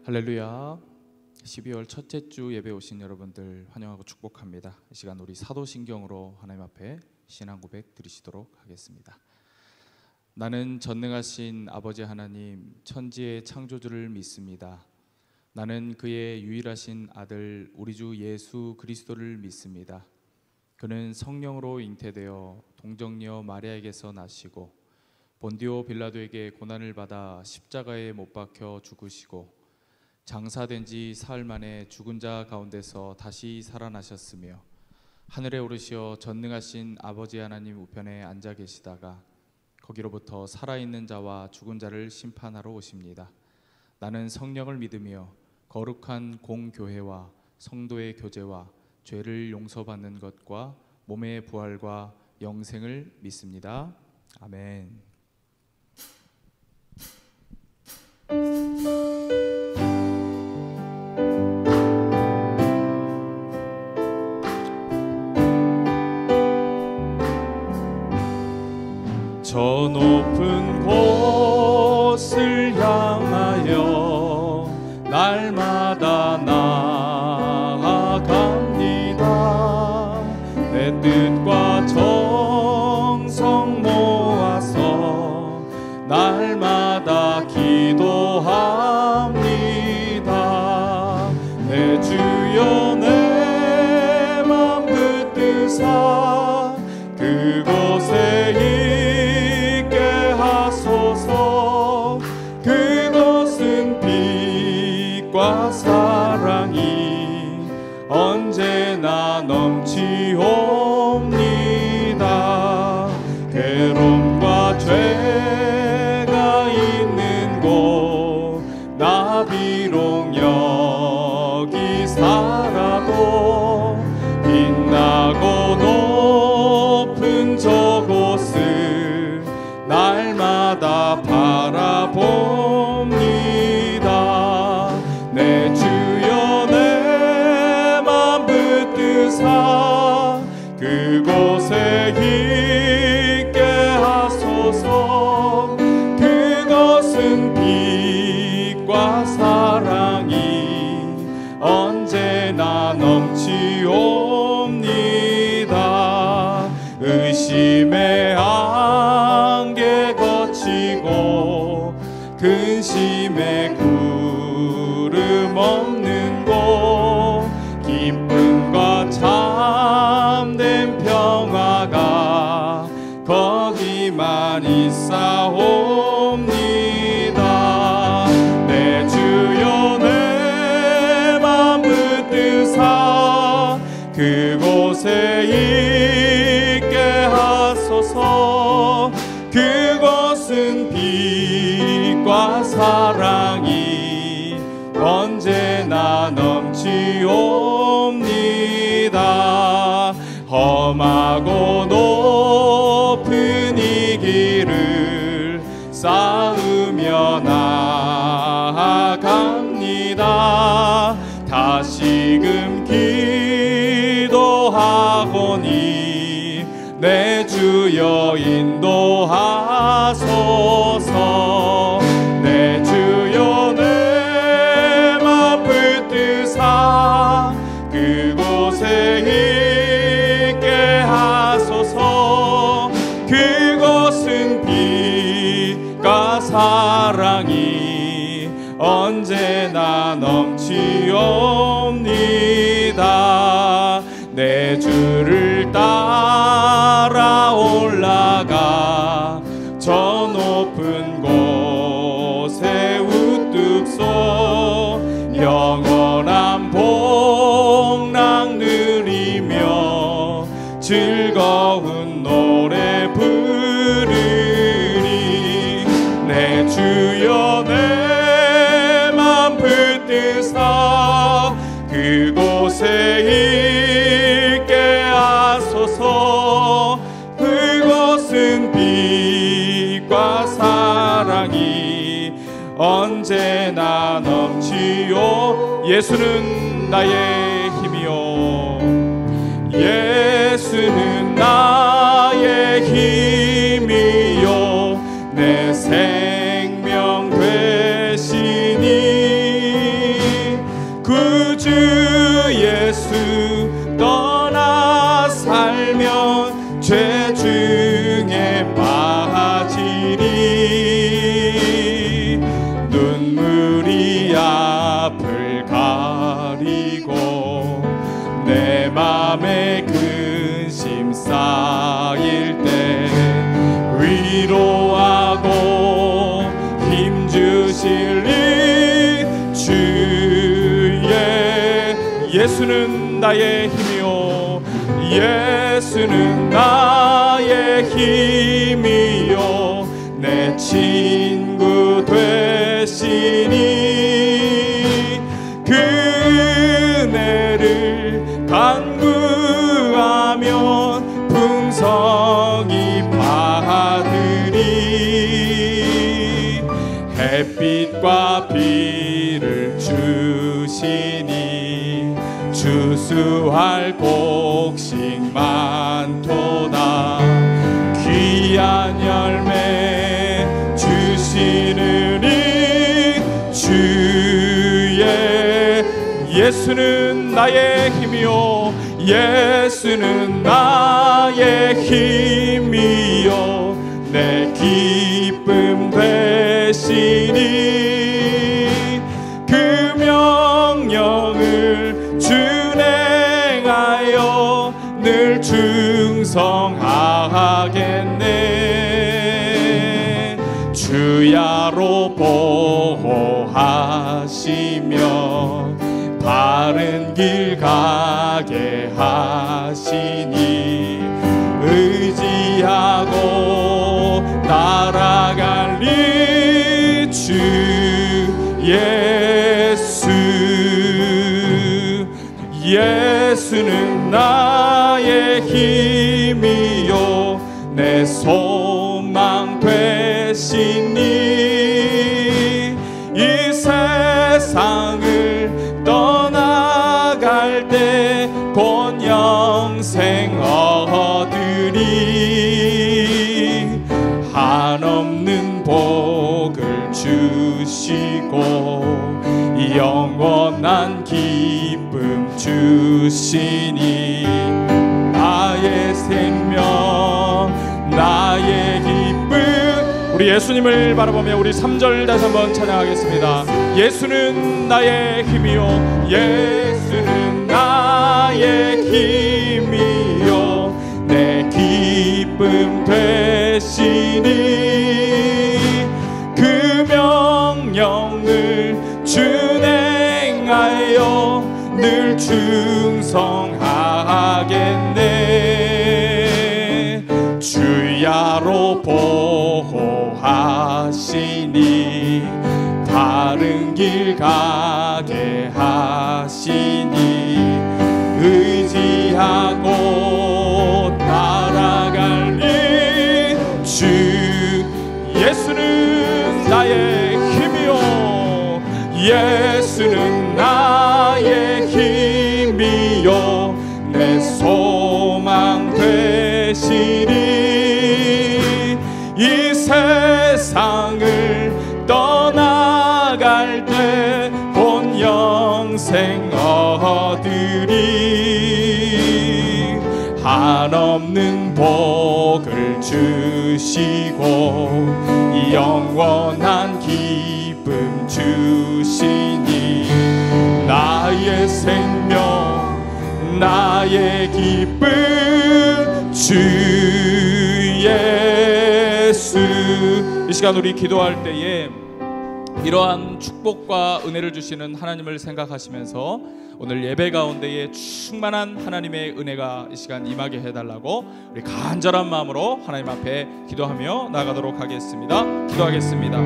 할렐루야. 12월 첫째 주 예배 오신 여러분들 환영하고 축복합니다. 이 시간 우리 사도신경으로 하나님 앞에 신앙 고백 드리시도록 하겠습니다. 나는 전능하신 아버지 하나님 천지의 창조주를 믿습니다. 나는 그의 유일하신 아들 우리 주 예수 그리스도를 믿습니다. 그는 성령으로 잉태되어 동정녀 마리아에게서 나시고 본디오 빌라도에게 고난을 받아 십자가에 못 박혀 죽으시고 장사된 지 사흘 만에 죽은 자 가운데서 다시 살아나셨으며 하늘에 오르시어 전능하신 아버지 하나님 우편에 앉아 계시다가 거기로부터 살아있는 자와 죽은 자를 심판하러 오십니다. 나는 성령을 믿으며 거룩한 공교회와 성도의 교제와 죄를 용서받는 것과 몸의 부활과 영생을 믿습니다. 아멘. 저 높은 곳을 향하여 날마다 나아갑니다. 내 뜻과 정성 모아서 날마다 기도합니다. 내 주여 내 맘 붙드사 그곳에 그것은 빛과 사랑이 언제나 넘치옵니다. 괴로움과 죄가 있는 곳 나 비록 여기 살아도 빛나고 높은 저곳을 날마다 바라봅니다. 내 주여 내 맘 붙드사 그곳에 있게 하소서. 그것은 빛과 사랑이 언제나 넘치옵니다. 의심의 안개 거치고 근심의 구름 없는 곳 기쁨과 참된 평화가 거기만 있사옵니다. 내 주여 내 맘 붙드사 그곳에 있게 하소서. 그것은 빛과 사랑이 언제나 넘치옵니다. 험하고 높은 이 길을 쌓으며 나아갑니다. 다시금 기도하오니 내 주여 인도하소서. 내 주여 내 맘 붙드사 그곳에 있게 하소서. 그곳은 빛과 사랑이 언제나 넘치옵니다. 내 주를 따라 올라가 저 높은 곳에 우뚝 서 영원한 복락 누리며 즐거운 노래 부르리. 내 주여 내 맘 붙드사 그곳에 있게 하소서. 그곳은 빛과 사랑이 언제나 넘치오. 예수는 나의 힘이요 예수는 나의 힘이요 내 생명 되시니 예수 떠나 살면 죄 중에 빠지리. 눈물이 앞을 가리고 내 맘에 근심 쌓일 때 위로하고 힘주실 이 주의 예수는 나의 힘이요 예수는 나의 힘이요 내 친구 되시니 그 은혜를 간구하면 풍성히 받으리. 햇빛과 비를 주시니 주수할 곡식 많도다. 귀한 열매 주시느니 주의 예수는 나의 힘이요 예수는 나의 힘이요 내 기쁨 되시니 그 명령을 준행하여 늘 충성하겠네. 주야로 보호하시며 바른 길 가게 하시니 의지하고 날아갈 이 주 예수. 예수는 나의 힘이요 내 소망 되시니 이 세상을 떠나갈 때 곧 영생 얻으리. 한없는 복을 주시고 영원한 기쁨 주시니 나의 생명 나의 기쁨. 우리 예수님을 바라보며 우리 3절 다시 한번 찬양하겠습니다. 예수는 나의 힘이요 예수는 나의 힘이요 내 기쁨 되시니 그 명령을 준행하여 늘 충성하겠네. 주야로 보호하시니 바른 길 가게 하시니 의지하고 날아갈 이 주 예수는 나의 힘이요 예수는 나의 힘이요 내 소망 되시니 이 세상을 떠나갈 때 본 영생 얻으리. 한없는 복을 주시고 영원한 기쁨 주시니 나의 생명 나의 기쁨 주 예수. 이 시간 우리 기도할 때에 이러한 축복과 은혜를 주시는 하나님을 생각하시면서 오늘 예배 가운데에 충만한 하나님의 은혜가 이 시간 임하게 해달라고 우리 간절한 마음으로 하나님 앞에 기도하며 나가도록 하겠습니다. 기도하겠습니다.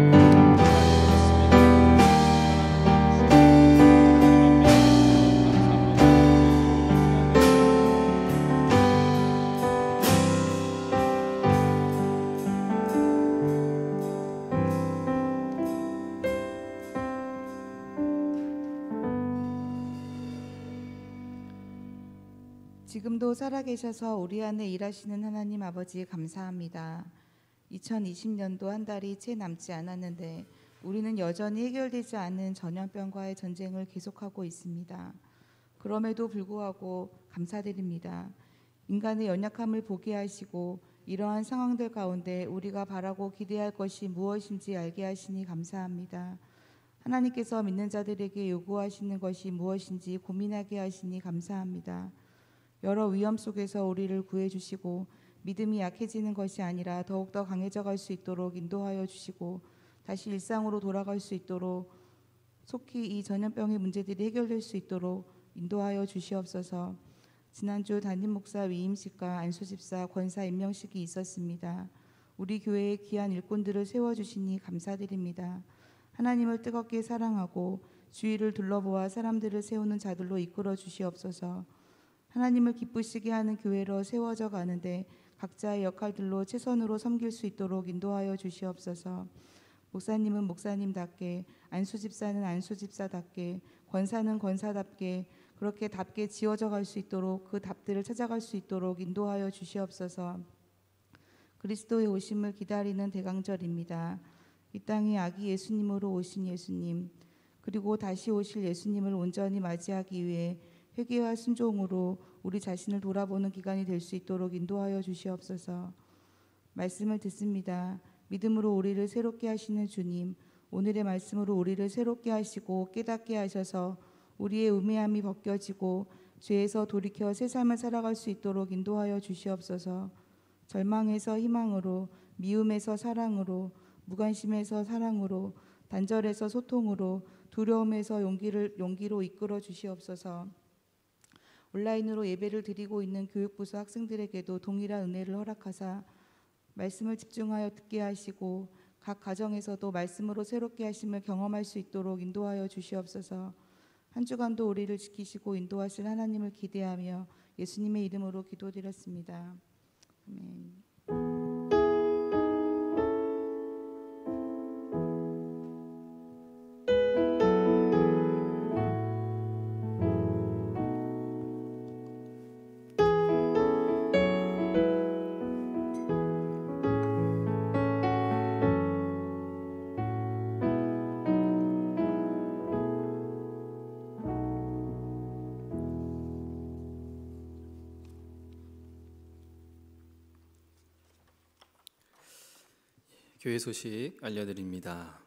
지금도 살아계셔서 우리 안에 일하시는 하나님 아버지 감사합니다. 2020년도 한 달이 채 남지 않았는데 우리는 여전히 해결되지 않은 전염병과의 전쟁을 계속하고 있습니다. 그럼에도 불구하고 감사드립니다. 인간의 연약함을 보게 하시고 이러한 상황들 가운데 우리가 바라고 기대할 것이 무엇인지 알게 하시니 감사합니다. 하나님께서 믿는 자들에게 요구하시는 것이 무엇인지 고민하게 하시니 감사합니다. 여러 위험 속에서 우리를 구해주시고 믿음이 약해지는 것이 아니라 더욱더 강해져 갈 수 있도록 인도하여 주시고 다시 일상으로 돌아갈 수 있도록 속히 이 전염병의 문제들이 해결될 수 있도록 인도하여 주시옵소서. 지난주 담임 목사 위임식과 안수집사 권사 임명식이 있었습니다. 우리 교회에 귀한 일꾼들을 세워주시니 감사드립니다. 하나님을 뜨겁게 사랑하고 주위를 둘러보아 사람들을 세우는 자들로 이끌어 주시옵소서. 하나님을 기쁘시게 하는 교회로 세워져 가는데 각자의 역할들로 최선으로 섬길 수 있도록 인도하여 주시옵소서. 목사님은 목사님답게, 안수집사는 안수집사답게, 권사는 권사답게 그렇게 답게 지어져 갈 수 있도록 그 답들을 찾아갈 수 있도록 인도하여 주시옵소서. 그리스도의 오심을 기다리는 대강절입니다. 이 땅에 아기 예수님으로 오신 예수님, 그리고 다시 오실 예수님을 온전히 맞이하기 위해 회개와 순종으로 우리 자신을 돌아보는 기간이 될 수 있도록 인도하여 주시옵소서. 말씀을 듣습니다. 믿음으로 우리를 새롭게 하시는 주님, 오늘의 말씀으로 우리를 새롭게 하시고 깨닫게 하셔서 우리의 우매함이 벗겨지고 죄에서 돌이켜 새 삶을 살아갈 수 있도록 인도하여 주시옵소서. 절망에서 희망으로, 미움에서 사랑으로, 무관심에서 사랑으로, 단절에서 소통으로, 두려움에서 용기로 이끌어 주시옵소서. 온라인으로 예배를 드리고 있는 교육부서 학생들에게도 동일한 은혜를 허락하사 말씀을 집중하여 듣게 하시고 각 가정에서도 말씀으로 새롭게 하심을 경험할 수 있도록 인도하여 주시옵소서. 한 주간도 우리를 지키시고 인도하실 하나님을 기대하며 예수님의 이름으로 기도드렸습니다. 아멘. 교회 소식 알려드립니다.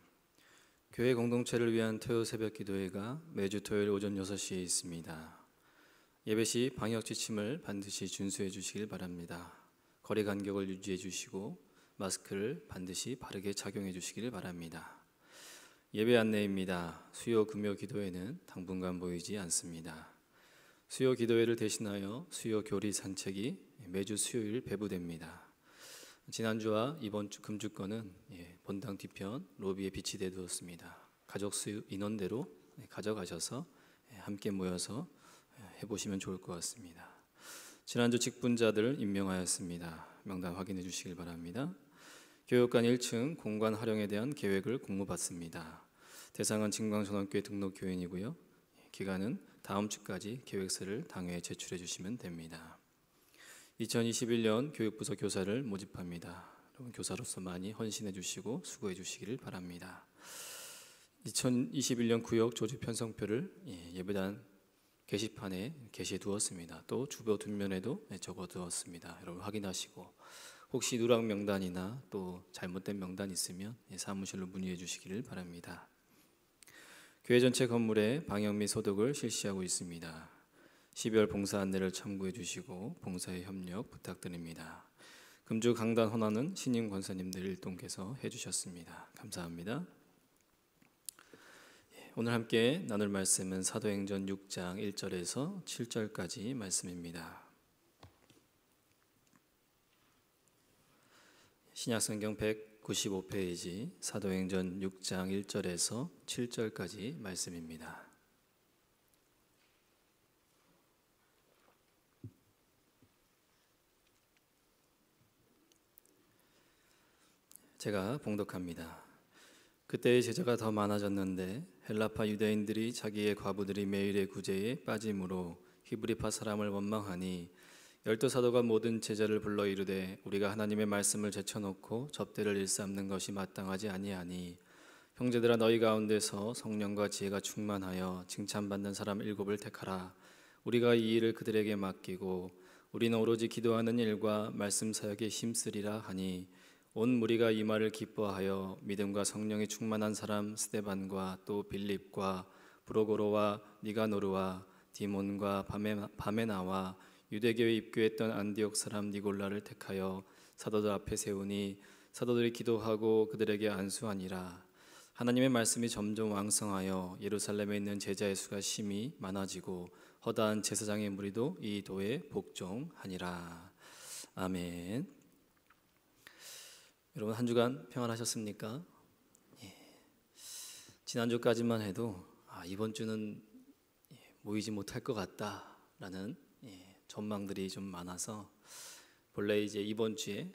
교회 공동체를 위한 토요 새벽 기도회가 매주 토요일 오전 6시에 있습니다. 예배 시 방역 지침을 반드시 준수해 주시길 바랍니다. 거리 간격을 유지해 주시고 마스크를 반드시 바르게 착용해 주시길 바랍니다. 예배 안내입니다. 수요 금요 기도회는 당분간 보이지 않습니다. 수요 기도회를 대신하여 수요 교리 산책이 매주 수요일 배부됩니다. 지난주와 이번 주 금주권은 본당 뒤편 로비에 비치되어 두었습니다. 가족 수 인원대로 가져가셔서 함께 모여서 해보시면 좋을 것 같습니다. 지난주 직분자들 임명하였습니다. 명단 확인해 주시길 바랍니다. 교육관 1층 공간 활용에 대한 계획을 공모받습니다. 대상은 진광전원교회 등록 교인이고요. 기간은 다음 주까지 계획서를 당회에 제출해 주시면 됩니다. 2021년 교육부서 교사를 모집합니다. 여러분 교사로서 많이 헌신해 주시고 수고해 주시기를 바랍니다. 2021년 구역 조직 편성표를 예배단 게시판에 게시해 두었습니다. 또 주보 뒷면에도 적어 두었습니다. 여러분 확인하시고 혹시 누락 명단이나 또 잘못된 명단 있으면 사무실로 문의해 주시기를 바랍니다. 교회 전체 건물에 방역 및 소독을 실시하고 있습니다. 12월 봉사 안내를 참고해 주시고 봉사에 협력 부탁드립니다. 금주 강단 헌화는 신임 권사님들 일동께서 해주셨습니다. 감사합니다. 오늘 함께 나눌 말씀은 사도행전 6장 1절에서 7절까지 말씀입니다. 신약성경 195페이지 사도행전 6장 1절에서 7절까지 말씀입니다. 제가 봉독합니다. 그때의 제자가 더 많아졌는데 헬라파 유대인들이 자기의 과부들이 매일의 구제에 빠짐으로 히브리파 사람을 원망하니 열두 사도가 모든 제자를 불러 이르되 우리가 하나님의 말씀을 제쳐놓고 접대를 일삼는 것이 마땅하지 아니하니 형제들아 너희 가운데서 성령과 지혜가 충만하여 칭찬받는 사람 7을 택하라. 우리가 이 일을 그들에게 맡기고 우리는 오로지 기도하는 일과 말씀 사역에 힘쓰리라 하니 온 무리가 이 말을 기뻐하여 믿음과 성령이 충만한 사람 스데반과 또 빌립과 브로고로와 니가노르와 디몬과 바메나와 유대교에 입교했던 안디옥 사람 니골라를 택하여 사도들 앞에 세우니 사도들이 기도하고 그들에게 안수하니라. 하나님의 말씀이 점점 왕성하여 예루살렘에 있는 제자의 수가 심히 많아지고 허다한 제사장의 무리도 이 도에 복종하니라. 아멘. 여러분 한 주간 평안하셨습니까? 지난주까지만 해도 이번 주는 모이지 못할 것 같다라는 전망들이 좀 많아서 본래 이제 이번 주에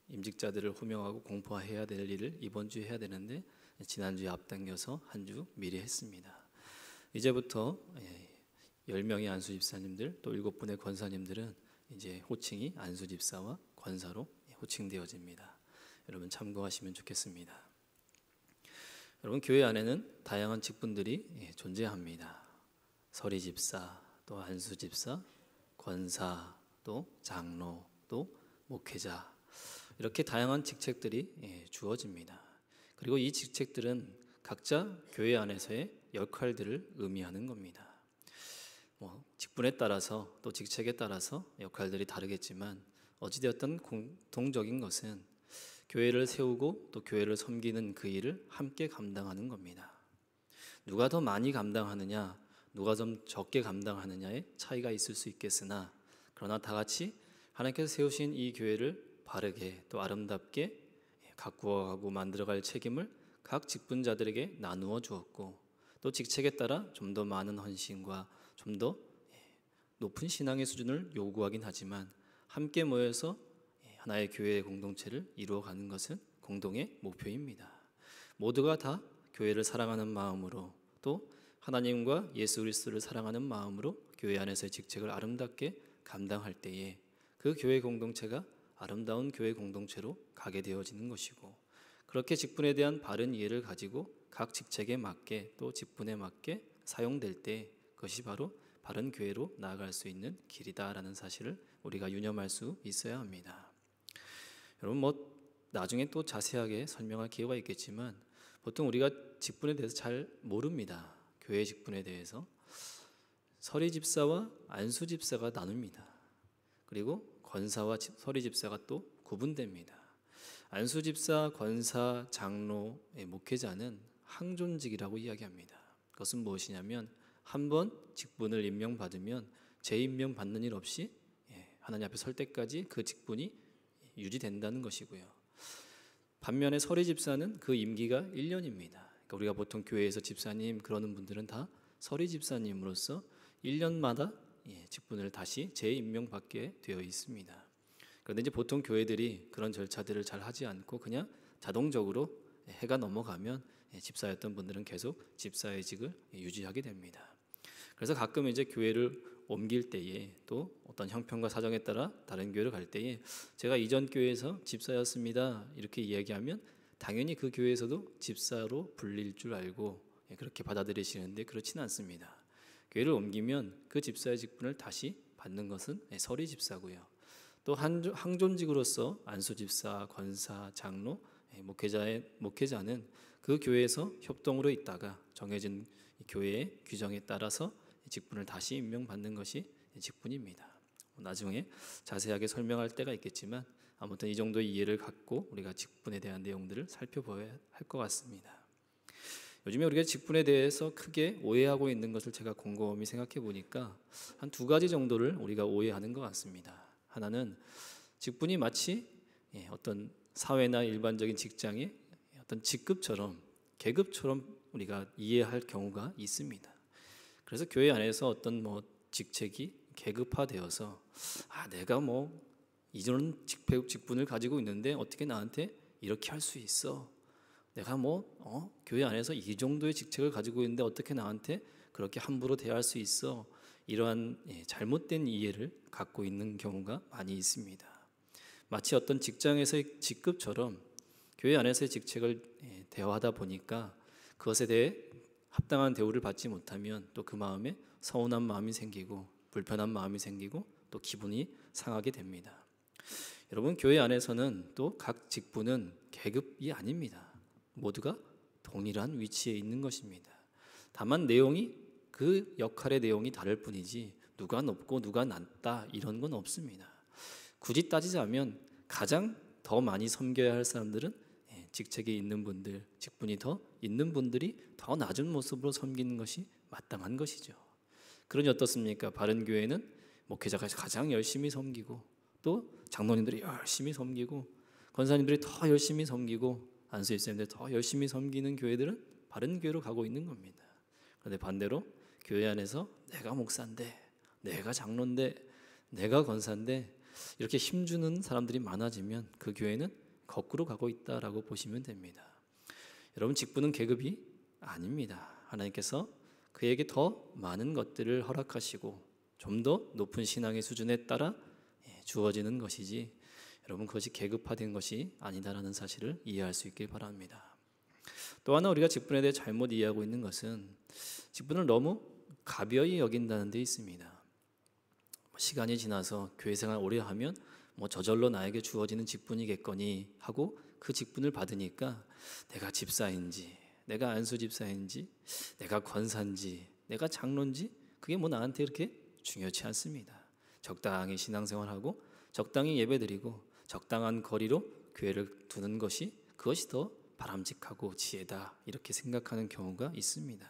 임직자들을 호명하고 공포해야 될 일을 이번 주에 해야 되는데 지난주에 앞당겨서 한 주 미리 했습니다. 이제부터 10명의 안수집사님들 또 7분의 권사님들은 이제 호칭이 안수집사와 권사로 호칭되어집니다. 여러분 참고하시면 좋겠습니다. 여러분 교회 안에는 다양한 직분들이 존재합니다. 서리집사, 또 안수집사, 권사, 또 장로, 또 목회자 이렇게 다양한 직책들이 주어집니다. 그리고 이 직책들은 각자 교회 안에서의 역할들을 의미하는 겁니다. 직분에 따라서 또 직책에 따라서 역할들이 다르겠지만 어찌되었든 공통적인 것은 교회를 세우고 또 교회를 섬기는 그 일을 함께 감당하는 겁니다. 누가 더 많이 감당하느냐, 누가 좀 적게 감당하느냐의 차이가 있을 수 있겠으나 그러나 다 같이 하나님께서 세우신 이 교회를 바르게 또 아름답게 가꾸어가고 만들어갈 책임을 각 직분자들에게 나누어 주었고 또 직책에 따라 좀 더 많은 헌신과 좀 더 높은 신앙의 수준을 요구하긴 하지만 함께 모여서 하나의 교회의 공동체를 이루어가는 것은 공동의 목표입니다. 모두가 다 교회를 사랑하는 마음으로 또 하나님과 예수 그리스도를 사랑하는 마음으로 교회 안에서의 직책을 아름답게 감당할 때에 그 교회 공동체가 아름다운 교회 공동체로 가게 되어지는 것이고 그렇게 직분에 대한 바른 이해를 가지고 각 직책에 맞게 또 직분에 맞게 사용될 때 그것이 바로 바른 교회로 나아갈 수 있는 길이다라는 사실을 우리가 유념할 수 있어야 합니다. 여러분 나중에 또 자세하게 설명할 기회가 있겠지만 보통 우리가 직분에 대해서 잘 모릅니다. 교회 직분에 대해서 서리집사와 안수집사가 나눕니다. 그리고 권사와 서리집사가 또 구분됩니다. 안수집사, 권사, 장로, 목회자는 항존직이라고 이야기합니다. 그것은 무엇이냐면 한번 직분을 임명받으면 재임명 받는 일 없이 하나님 앞에 설 때까지 그 직분이 유지된다는 것이고요. 반면에 서리집사는 그 임기가 1년입니다. 그러니까 우리가 보통 교회에서 집사님 그러는 분들은 다 서리집사님으로서 1년마다 직분을 다시 재임명받게 되어 있습니다. 그런데 이제 보통 교회들이 그런 절차들을 잘 하지 않고 그냥 자동적으로 해가 넘어가면 집사였던 분들은 계속 집사의직을 유지하게 됩니다. 그래서 가끔 이제 교회를 옮길 때에 또 어떤 형편과 사정에 따라 다른 교회를 갈 때에 제가 이전 교회에서 집사였습니다 이렇게 이야기하면 당연히 그 교회에서도 집사로 불릴 줄 알고 그렇게 받아들이시는데 그렇지는 않습니다. 교회를 옮기면 그 집사의 직분을 다시 받는 것은 서리집사고요. 또 항존직으로서 안수집사, 권사, 장로, 목회자는 그 교회에서 협동으로 있다가 정해진 교회의 규정에 따라서 직분을 다시 임명받는 것이 직분입니다. 나중에 자세하게 설명할 때가 있겠지만 아무튼 이 정도의 이해를 갖고 우리가 직분에 대한 내용들을 살펴봐야 할 것 같습니다. 요즘에 우리가 직분에 대해서 크게 오해하고 있는 것을 제가 곰곰이 생각해 보니까 한 2가지 정도를 우리가 오해하는 것 같습니다. 하나는 직분이 마치 어떤 사회나 일반적인 직장의 어떤 직급처럼 계급처럼 우리가 이해할 경우가 있습니다. 그래서 교회 안에서 어떤 직책이 계급화되어서 내가 이런 직분을 가지고 있는데 어떻게 나한테 이렇게 할 수 있어? 내가 교회 안에서 이 정도의 직책을 가지고 있는데 어떻게 나한테 그렇게 함부로 대할 수 있어? 이러한 잘못된 이해를 갖고 있는 경우가 많이 있습니다. 마치 어떤 직장에서의 직급처럼 교회 안에서의 직책을 대화하다 보니까 그것에 대해 합당한 대우를 받지 못하면 또 그 마음에 서운한 마음이 생기고 불편한 마음이 생기고 또 기분이 상하게 됩니다. 여러분, 교회 안에서는 또 각 직분은 계급이 아닙니다. 모두가 동일한 위치에 있는 것입니다. 다만 내용이, 그 역할의 내용이 다를 뿐이지 누가 높고 누가 낮다 이런 건 없습니다. 굳이 따지자면 가장 더 많이 섬겨야 할 사람들은 직책이 있는 분들, 직분이 더 있는 분들이 더 낮은 모습으로 섬기는 것이 마땅한 것이죠. 그러니 어떻습니까? 바른 교회는 목회자가 가장 열심히 섬기고, 또 장로님들이 열심히 섬기고, 권사님들이 더 열심히 섬기고, 안수일생들이 더 열심히 섬기는 교회들은 바른 교회로 가고 있는 겁니다. 그런데 반대로 교회 안에서 내가 목사인데, 내가 장로인데, 내가 권사인데 이렇게 힘주는 사람들이 많아지면 그 교회는 거꾸로 가고 있다라고 보시면 됩니다. 여러분, 직분은 계급이 아닙니다. 하나님께서 그에게 더 많은 것들을 허락하시고 좀 더 높은 신앙의 수준에 따라 주어지는 것이지, 여러분, 그것이 계급화된 것이 아니다라는 사실을 이해할 수 있길 바랍니다. 또 하나 우리가 직분에 대해 잘못 이해하고 있는 것은 직분을 너무 가벼이 여긴다는 데 있습니다. 시간이 지나서 교회 생활 오래 하면 저절로 나에게 주어지는 직분이겠거니 하고 그 직분을 받으니까 내가 집사인지, 내가 안수집사인지, 내가 권사인지, 내가 장로인지 그게 나한테 이렇게 중요치 않습니다. 적당히 신앙생활하고 적당히 예배드리고 적당한 거리로 교회를 두는 것이, 그것이 더 바람직하고 지혜다 이렇게 생각하는 경우가 있습니다.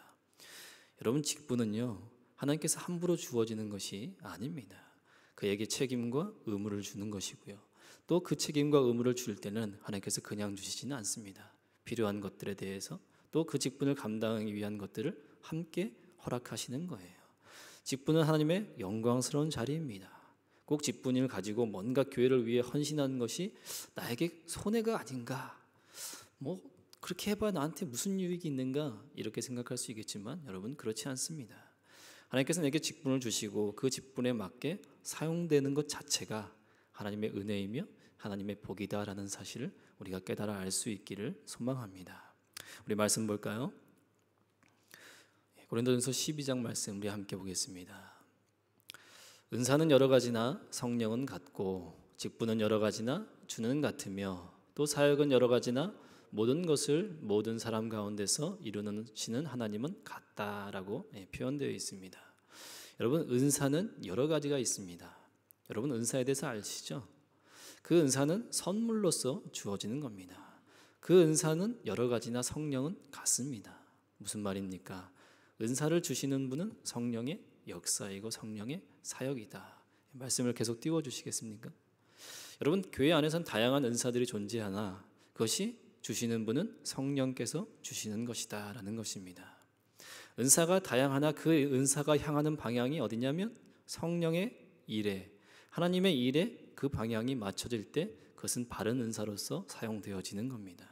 여러분, 직분은요 하나님께서 함부로 주어지는 것이 아닙니다. 그에게 책임과 의무를 주는 것이고요. 또 그 책임과 의무를 줄 때는 하나님께서 그냥 주시지는 않습니다. 필요한 것들에 대해서 또 그 직분을 감당하기 위한 것들을 함께 허락하시는 거예요. 직분은 하나님의 영광스러운 자리입니다. 꼭 직분을 가지고 뭔가 교회를 위해 헌신하는 것이 나에게 손해가 아닌가, 그렇게 해봐 나한테 무슨 유익이 있는가 이렇게 생각할 수 있겠지만 여러분, 그렇지 않습니다. 하나님께서 내게 직분을 주시고 그 직분에 맞게 사용되는 것 자체가 하나님의 은혜이며 하나님의 복이다라는 사실을 우리가 깨달아 알 수 있기를 소망합니다. 우리 말씀 볼까요? 고린도전서 12장 말씀 우리 함께 보겠습니다. 은사는 여러 가지나 성령은 같고 직분은 여러 가지나 주는 같으며 또 사역은 여러 가지나 모든 것을 모든 사람 가운데서 이루시는 하나님은 같다라고 표현되어 있습니다. 여러분, 은사는 여러 가지가 있습니다. 여러분, 은사에 대해서 아시죠? 그 은사는 선물로서 주어지는 겁니다. 그 은사는 여러 가지나 성령은 같습니다. 무슨 말입니까? 은사를 주시는 분은 성령의 역사이고 성령의 사역이다. 말씀을 계속 띄워주시겠습니까? 여러분, 교회 안에서는 다양한 은사들이 존재하나 그것이 주시는 분은 성령께서 주시는 것이다 라는 것입니다. 은사가 다양하나 그 은사가 향하는 방향이 어디냐면 성령의 일에, 하나님의 일에 그 방향이 맞춰질 때 그것은 바른 은사로서 사용되어지는 겁니다.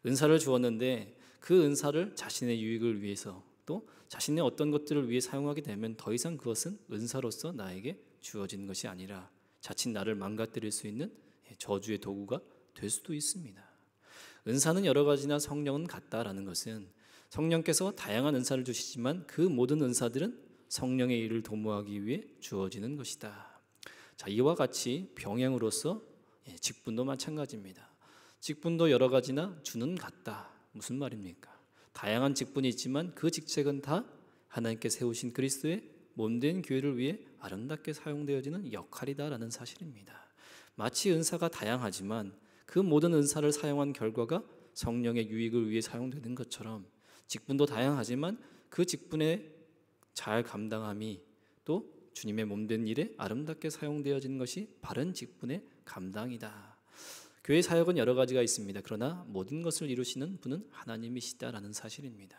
은사를 주었는데 그 은사를 자신의 유익을 위해서 또 자신의 어떤 것들을 위해 사용하게 되면 더 이상 그것은 은사로서 나에게 주어진 것이 아니라 자칫 나를 망가뜨릴 수 있는 저주의 도구가 될 수도 있습니다. 은사는 여러 가지나 성령은 같다라는 것은 성령께서 다양한 은사를 주시지만 그 모든 은사들은 성령의 일을 도모하기 위해 주어지는 것이다. 자, 이와 같이 병행으로서 직분도 마찬가지입니다. 직분도 여러 가지나 주는 같다. 무슨 말입니까? 다양한 직분이 있지만 그 직책은 다 하나님께 세우신 그리스도의 몸된 교회를 위해 아름답게 사용되어지는 역할이다라는 사실입니다. 마치 은사가 다양하지만 그 모든 은사를 사용한 결과가 성령의 유익을 위해 사용되는 것처럼 직분도 다양하지만 그 직분의 잘 감당함이 또 주님의 몸된 일에 아름답게 사용되어지는 것이 바른 직분의 감당이다. 교회 사역은 여러 가지가 있습니다. 그러나 모든 것을 이루시는 분은 하나님이시다라는 사실입니다.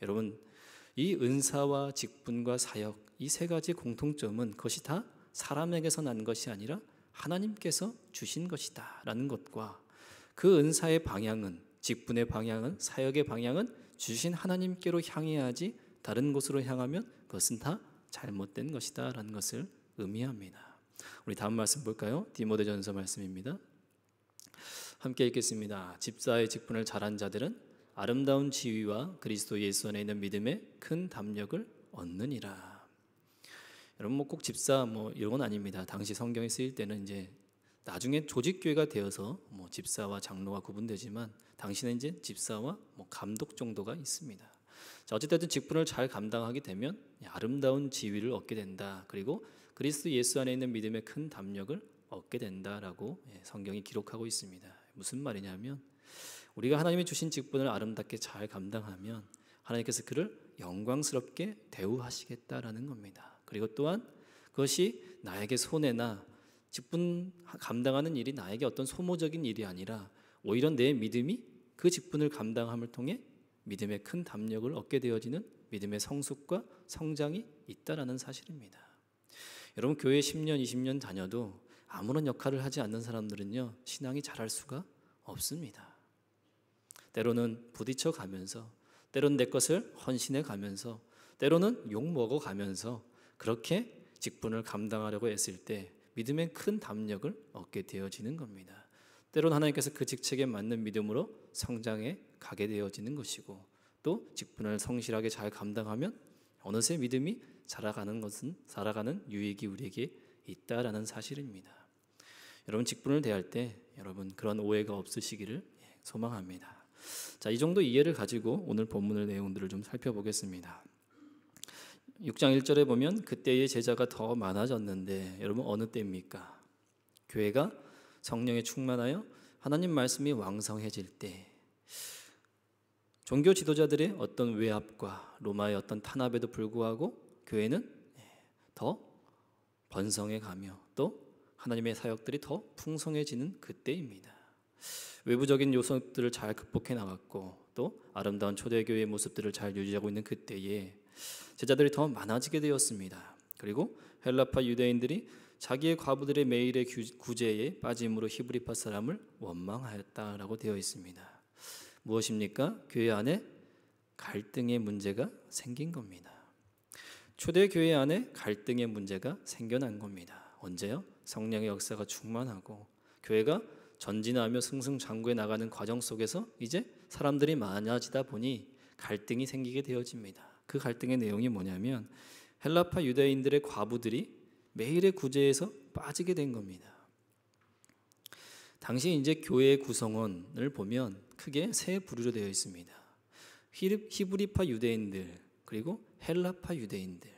여러분, 이 은사와 직분과 사역, 이 세 가지 공통점은 그것이 다 사람에게서 난 것이 아니라 하나님께서 주신 것이다 라는 것과 그 은사의 방향은, 직분의 방향은, 사역의 방향은 주신 하나님께로 향해야지 다른 곳으로 향하면 그것은 다 잘못된 것이다 라는 것을 의미합니다. 우리 다음 말씀 볼까요? 디모데전서 말씀입니다. 함께 읽겠습니다. 집사의 직분을 잘한 자들은 아름다운 지위와 그리스도 예수 안에 있는 믿음에 큰 담력을 얻느니라. 여러분 뭐 꼭 집사 뭐 이런 건 아닙니다. 당시 성경에 쓰일 때는 이제 나중에 조직교회가 되어서 뭐 집사와 장로가 구분되지만 당시는 이제 집사와 뭐 감독 정도가 있습니다. 자, 어쨌든 직분을 잘 감당하게 되면 아름다운 지위를 얻게 된다. 그리고 그리스도 예수 안에 있는 믿음의 큰 담력을 얻게 된다라고 성경이 기록하고 있습니다. 무슨 말이냐면 우리가 하나님이 주신 직분을 아름답게 잘 감당하면 하나님께서 그를 영광스럽게 대우하시겠다라는 겁니다. 그리고 또한 그것이 나에게 손해나 직분 감당하는 일이 나에게 어떤 소모적인 일이 아니라 오히려 내 믿음이 그 직분을 감당함을 통해 믿음의 큰 담력을 얻게 되어지는 믿음의 성숙과 성장이 있다라는 사실입니다. 여러분 교회 10년, 20년 다녀도 아무런 역할을 하지 않는 사람들은요 신앙이 자랄 수가 없습니다. 때로는 부딪혀 가면서, 때로는 내 것을 헌신해 가면서, 때로는 욕 먹어 가면서 그렇게 직분을 감당하려고 했을 때 믿음의 큰 담력을 얻게 되어지는 겁니다. 때로는 하나님께서 그 직책에 맞는 믿음으로 성장해 가게 되어지는 것이고, 또 직분을 성실하게 잘 감당하면 어느새 믿음이 살아가는 유익이 우리에게 있다라는 사실입니다. 여러분 직분을 대할 때 여러분 그런 오해가 없으시기를 소망합니다. 자, 이 정도 이해를 가지고 오늘 본문의 내용들을 좀 살펴보겠습니다. 6장 1절에 보면 그때의 제자가 더 많아졌는데, 여러분 어느 때입니까? 교회가 성령에 충만하여 하나님 말씀이 왕성해질 때, 종교 지도자들의 어떤 외압과 로마의 어떤 탄압에도 불구하고 교회는 더 번성해 가며 또 하나님의 사역들이 더 풍성해지는 그때입니다. 외부적인 요소들을 잘 극복해 나갔고 또 아름다운 초대교회의 모습들을 잘 유지하고 있는 그때에 제자들이 더 많아지게 되었습니다. 그리고 헬라파 유대인들이 자기의 과부들의 매일의 구제에 빠짐으로 히브리파 사람을 원망하였다라고 되어 있습니다. 무엇입니까? 교회 안에 갈등의 문제가 생긴 겁니다. 초대교회 안에 갈등의 문제가 생겨난 겁니다. 언제요? 성령의 역사가 충만하고 교회가 전진하며 승승장구해 나가는 과정 속에서 이제 사람들이 많아지다 보니 갈등이 생기게 되어집니다. 그 갈등의 내용이 뭐냐면 헬라파 유대인들의 과부들이 매일의 구제에서 빠지게 된 겁니다. 당시 이제 교회의 구성원을 보면 크게 세 부류로 되어 있습니다. 히브리파 유대인들 그리고 헬라파 유대인들.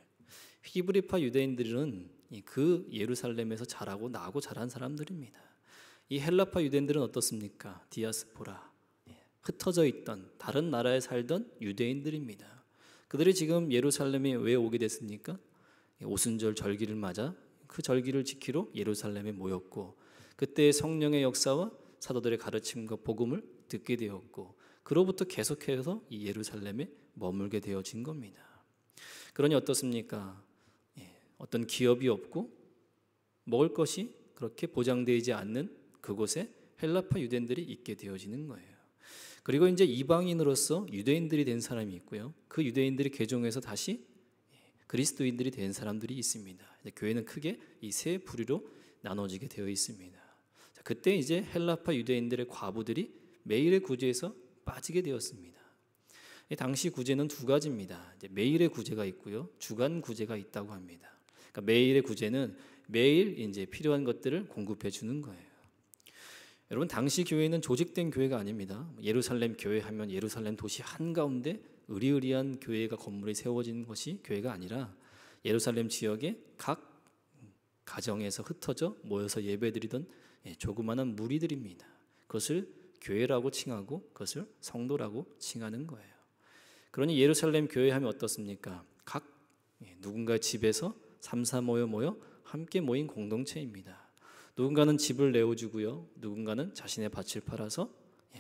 히브리파 유대인들은 그 예루살렘에서 자라고 나고 자란 사람들입니다. 이 헬라파 유대인들은 어떻습니까? 디아스포라, 흩어져 있던 다른 나라에 살던 유대인들입니다. 그들이 지금 예루살렘에 왜 오게 됐습니까? 오순절 절기를 맞아 그 절기를 지키러 예루살렘에 모였고 그때의 성령의 역사와 사도들의 가르침과 복음을 듣게 되었고 그로부터 계속해서 이 예루살렘에 머물게 되어진 겁니다. 그러니 어떻습니까? 어떤 기업이 없고 먹을 것이 그렇게 보장되지 않는 그곳에 헬라파 유대인들이 있게 되어지는 거예요. 그리고 이제 이방인으로서 유대인들이 된 사람이 있고요. 그 유대인들이 개종해서 다시 그리스도인들이 된 사람들이 있습니다. 교회는 크게 이 세 부류로 나눠지게 되어 있습니다. 자, 그때 이제 헬라파 유대인들의 과부들이 매일의 구제에서 빠지게 되었습니다. 당시 구제는 두 가지입니다. 이제 매일의 구제가 있고요, 주간 구제가 있다고 합니다. 그러니까 매일의 구제는 매일 이제 필요한 것들을 공급해 주는 거예요. 여러분 당시 교회는 조직된 교회가 아닙니다. 예루살렘 교회 하면 예루살렘 도시 한가운데 의리의리한 교회가 건물이 세워진 것이 교회가 아니라 예루살렘 지역의 각 가정에서 흩어져 모여서 예배드리던 조그마한 무리들입니다. 그것을 교회라고 칭하고 그것을 성도라고 칭하는 거예요. 그러니 예루살렘 교회 하면 어떻습니까? 각 누군가의 집에서 3, 4 모여 함께 모인 공동체입니다. 누군가는 집을 내어주고요, 누군가는 자신의 밭을 팔아서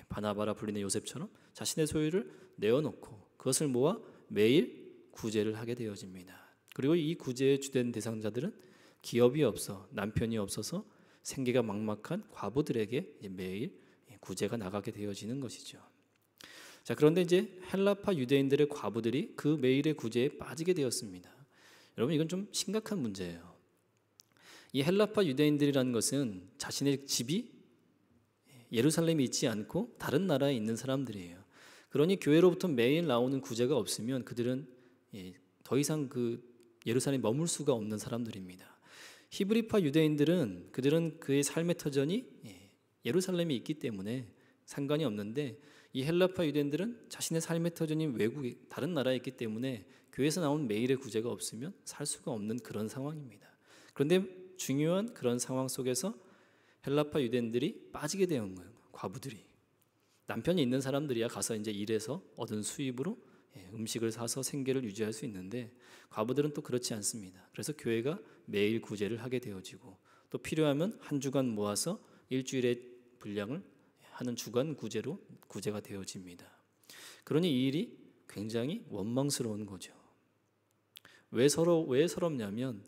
바나바라 불리는 요셉처럼 자신의 소유를 내어놓고 그것을 모아 매일 구제를 하게 되어집니다. 그리고 이 구제의 주된 대상자들은 기업이 없어 남편이 없어서 생계가 막막한 과부들에게 매일 구제가 나가게 되어지는 것이죠. 자, 그런데 이제 헬라파 유대인들의 과부들이 그 매일의 구제에 빠지게 되었습니다. 여러분 이건 좀 심각한 문제예요. 이 헬라파 유대인들이라는 것은 자신의 집이 예루살렘에 있지 않고 다른 나라에 있는 사람들이에요. 그러니 교회로부터 매일 나오는 구제가 없으면 그들은 더 이상 그 예루살렘에 머물 수가 없는 사람들입니다. 히브리파 유대인들은 그들은 그의 삶의 터전이 예루살렘에 있기 때문에 상관이 없는데, 이 헬라파 유대인들은 자신의 삶의 터전이 외국에 다른 나라에 있기 때문에 교회에서 나온 매일의 구제가 없으면 살 수가 없는 그런 상황입니다. 그런데 중요한 그런 상황 속에서 헬라파 유대인들이 빠지게 되는 거예요. 과부들이, 남편이 있는 사람들이야 가서 이제 일해서 얻은 수입으로 음식을 사서 생계를 유지할 수 있는데, 과부들은 또 그렇지 않습니다. 그래서 교회가 매일 구제를 하게 되어지고, 또 필요하면 한 주간 모아서 일주일의 분량을 하는 주간 구제가 되어집니다. 그러니 이 일이 굉장히 원망스러운 거죠. 왜 서럽냐면,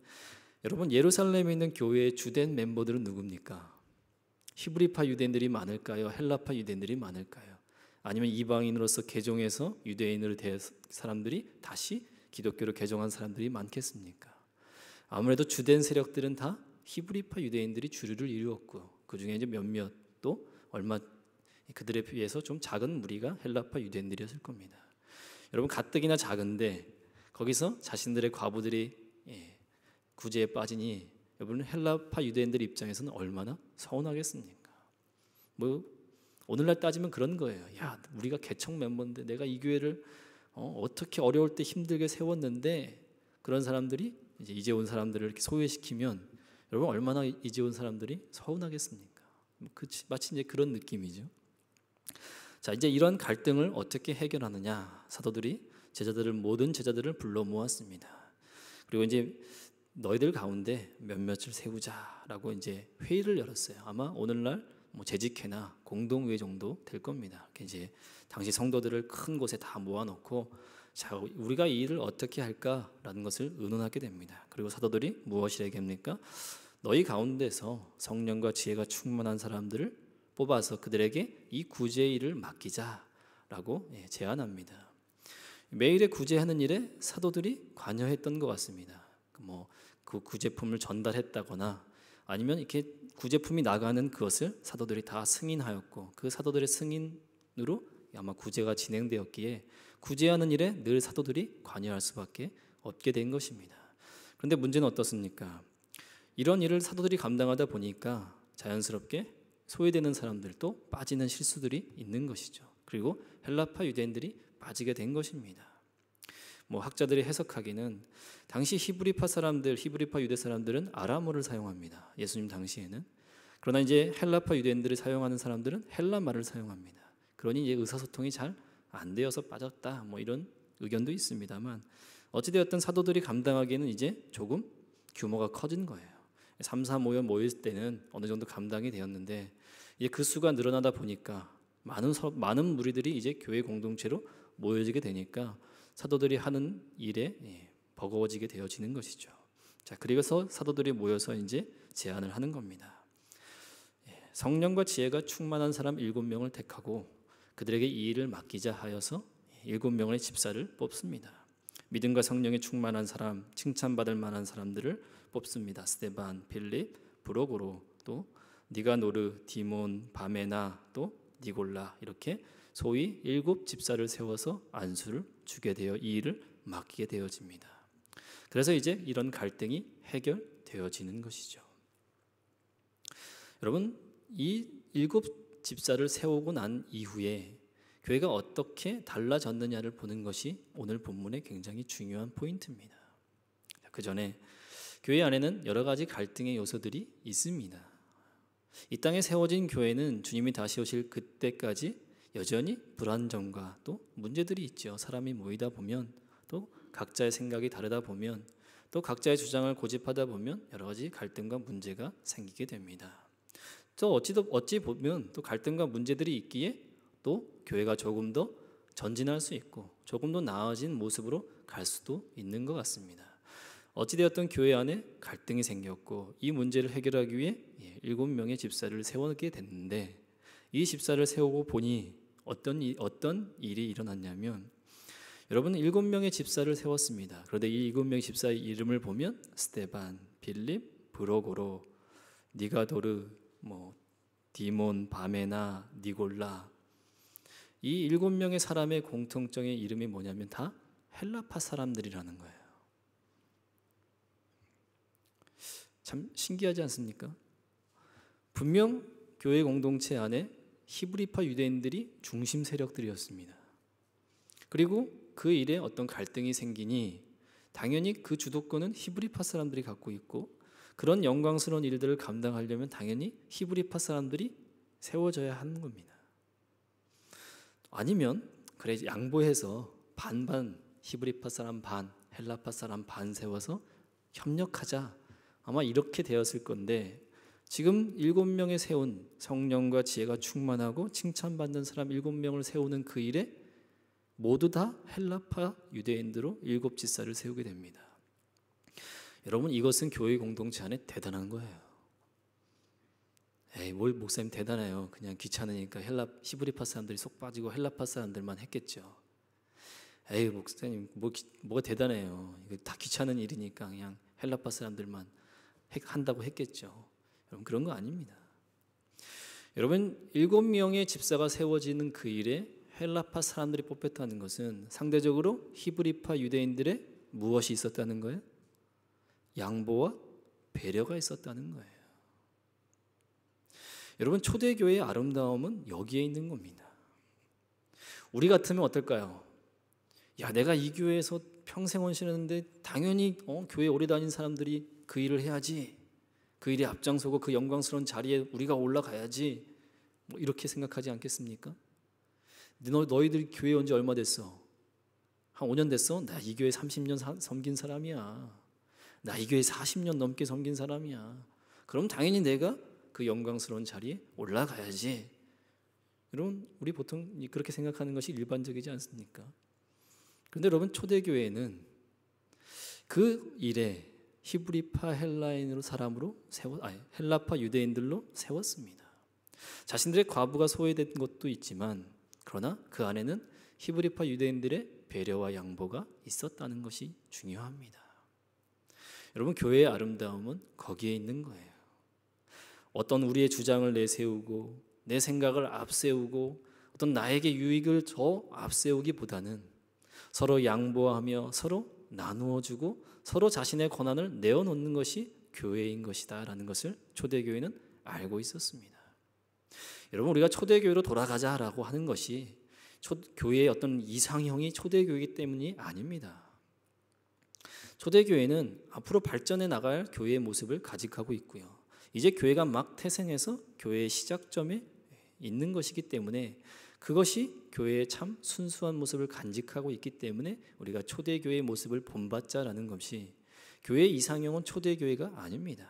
여러분, 예루살렘에 있는 교회의 주된 멤버들은 누굽니까? 히브리파 유대인들이 많을까요? 헬라파 유대인들이 많을까요? 아니면 이방인으로서 개종해서 유대인으로 된 사람들이 다시 기독교로 개종한 사람들이 많겠습니까? 아무래도 주된 세력들은 다 히브리파 유대인들이 주류를 이루었고, 그 중에 이제 몇몇 또 얼마 그들에 비해서 좀 작은 무리가 헬라파 유대인들이었을 겁니다. 여러분, 가뜩이나 작은데 거기서 자신들의 과부들이 구제에 빠지니 여러분, 헬라파 유대인들 입장에서는 얼마나 서운하겠습니까? 뭐 오늘날 따지면 그런 거예요. 야, 우리가 개척 멤버인데 내가 이 교회를 어떻게 어려울 때 힘들게 세웠는데, 그런 사람들이 이제 온 사람들을 이렇게 소외시키면 여러분 얼마나 이제 온 사람들이 서운하겠습니까? 마치 이제 그런 느낌이죠. 자, 이제 이런 갈등을 어떻게 해결하느냐? 사도들이 모든 제자들을 불러 모았습니다. 그리고 이제 너희들 가운데 몇몇을 세우자라고 이제 회의를 열었어요. 아마 오늘날 뭐 재직회나 공동회 정도 될 겁니다. 이제 당시 성도들을 큰 곳에 다 모아놓고, 자, 우리가 이 일을 어떻게 할까라는 것을 의논하게 됩니다. 그리고 사도들이 무엇이라 얘기합니까? 너희 가운데서 성령과 지혜가 충만한 사람들을 뽑아서 그들에게 이 구제의 일을 맡기자라고 제안합니다. 매일의 구제하는 일에 사도들이 관여했던 것 같습니다. 그 구제품을 전달했다거나 아니면 이렇게 구제품이 나가는 그것을 사도들이 다 승인하였고, 그 사도들의 승인으로 아마 구제가 진행되었기에 구제하는 일에 늘 사도들이 관여할 수밖에 없게 된 것입니다. 그런데 문제는 어떻습니까? 이런 일을 사도들이 감당하다 보니까 자연스럽게 소외되는 사람들도 빠지는 실수들이 있는 것이죠. 그리고 헬라파 유대인들이 빠지게 된 것입니다. 학자들이 해석하기는 당시 히브리파 유대 사람들은 아람어를 사용합니다. 예수님 당시에는. 그러나 이제 헬라파 유대인들이 사용하는 사람들은 헬라말을 사용합니다. 그러니 이제 의사소통이 잘 안 되어서 빠졌다, 이런 의견도 있습니다만, 어찌되었든 사도들이 감당하기에는 이제 조금 규모가 커진 거예요. 3, 4, 5연 모일 때는 어느 정도 감당이 되었는데, 이제 그 수가 늘어나다 보니까 많은 무리들이 이제 교회 공동체로 모여지게 되니까 사도들이 하는 일에 버거워지게 되어지는 것이죠. 자, 그래서 사도들이 모여서 이제 제안을 하는 겁니다. 성령과 지혜가 충만한 사람 7명을 택하고 그들에게 이 일을 맡기자 하여서 7명의 집사를 뽑습니다. 믿음과 성령에 충만한 사람, 칭찬받을 만한 사람들을 뽑습니다. 스데반, 빌립, 브로고로, 또 니가노르, 디몬, 바메나, 또 니골라, 이렇게 소위 7 집사를 세워서 안수를 주게 되어 이 일을 맡기게 되어집니다. 그래서 이제 이런 갈등이 해결되어지는 것이죠. 여러분, 이 7 집사를 세우고 난 이후에 교회가 어떻게 달라졌느냐를 보는 것이 오늘 본문의 굉장히 중요한 포인트입니다. 그 전에 교회 안에는 여러 가지 갈등의 요소들이 있습니다. 이 땅에 세워진 교회는 주님이 다시 오실 그때까지 여전히 불안정과 또 문제들이 있죠. 사람이 모이다 보면, 또 각자의 생각이 다르다 보면, 또 각자의 주장을 고집하다 보면 여러 가지 갈등과 문제가 생기게 됩니다. 또 어찌 보면 또 갈등과 문제들이 있기에 또 교회가 조금 더 전진할 수 있고 조금 더 나아진 모습으로 갈 수도 있는 것 같습니다. 어찌되었든 교회 안에 갈등이 생겼고 이 문제를 해결하기 위해 7명의 집사를 세우게 됐는데, 이 집사를 세우고 보니 어떤 일이 일어났냐면, 여러분, 7명의 집사를 세웠습니다. 그런데 이 7명의 집사의 이름을 보면 스데반, 빌립, 브로고로, 니가도르, 디몬, 바메나, 니골라, 이 7명의 사람의 공통적인 이름이 뭐냐면 다 헬라파 사람들이라는 거예요. 참 신기하지 않습니까? 분명 교회 공동체 안에 히브리파 유대인들이 중심 세력들이었습니다. 그리고 그 일에 어떤 갈등이 생기니 당연히 그 주도권은 히브리파 사람들이 갖고 있고 그런 영광스러운 일들을 감당하려면 당연히 히브리파 사람들이 세워져야 하는 겁니다. 아니면 그래 양보해서 반반 히브리파 사람 반, 헬라파 사람 반 세워서 협력하자, 아마 이렇게 되었을 건데 지금 7명에 세운 성령과 지혜가 충만하고 칭찬받는 사람 7명을 세우는 그 일에 모두 다 헬라파 유대인들로 7지사를 세우게 됩니다. 여러분, 이것은 교회 공동체 안에 대단한 거예요. 에이, 뭘 목사님 대단해요. 그냥 귀찮으니까 히브리파 사람들이 쏙 빠지고 헬라파 사람들만 했겠죠. 에이, 목사님 뭐가 대단해요. 이거 다 귀찮은 일이니까 그냥 헬라파 사람들만 한다고 했겠죠. 여러분, 그런 거 아닙니다. 여러분, 7명의 집사가 세워지는 그 일에 헬라파 사람들이 뽑혔다는 것은 상대적으로 히브리파 유대인들의 무엇이 있었다는 거예요? 양보와 배려가 있었다는 거예요. 여러분, 초대교회의 아름다움은 여기에 있는 겁니다. 우리 같으면 어떨까요? 야, 내가 이 교회에서 평생 헌신했는데 당연히 교회 오래 다닌 사람들이 그 일을 해야지, 그 일에 앞장서고 그 영광스러운 자리에 우리가 올라가야지, 뭐 이렇게 생각하지 않겠습니까? 너희들 교회 온 지 얼마 됐어? 한 5년 됐어? 나 이 교회 30년 섬긴 사람이야. 나 이 교회 40년 넘게 섬긴 사람이야. 그럼 당연히 내가 그 영광스러운 자리에 올라가야지. 여러분, 우리 보통 그렇게 생각하는 것이 일반적이지 않습니까? 그런데 여러분, 초대교회는 그 일에 히브리파 헬라인으로 사람으로 헬라파 유대인들로 세웠습니다. 자신들의 과부가 소외된 것도 있지만 그러나 그 안에는 히브리파 유대인들의 배려와 양보가 있었다는 것이 중요합니다. 여러분, 교회의 아름다움은 거기에 있는 거예요. 어떤 우리의 주장을 내세우고 내 생각을 앞세우고 어떤 나에게 유익을 더 앞세우기보다는 서로 양보하며 서로 나누어주고 서로 자신의 권한을 내어놓는 것이 교회인 것이다 라는 것을 초대교회는 알고 있었습니다. 여러분, 우리가 초대교회로 돌아가자라고 하는 것이 교회의 어떤 이상형이 초대교회이기 때문이 아닙니다. 초대교회는 앞으로 발전해 나갈 교회의 모습을 가직하고 있고요. 이제 교회가 막 태생해서 교회의 시작점에 있는 것이기 때문에 그것이 교회의 참 순수한 모습을 간직하고 있기 때문에 우리가 초대교회의 모습을 본받자라는 것이, 교회의 이상형은 초대교회가 아닙니다.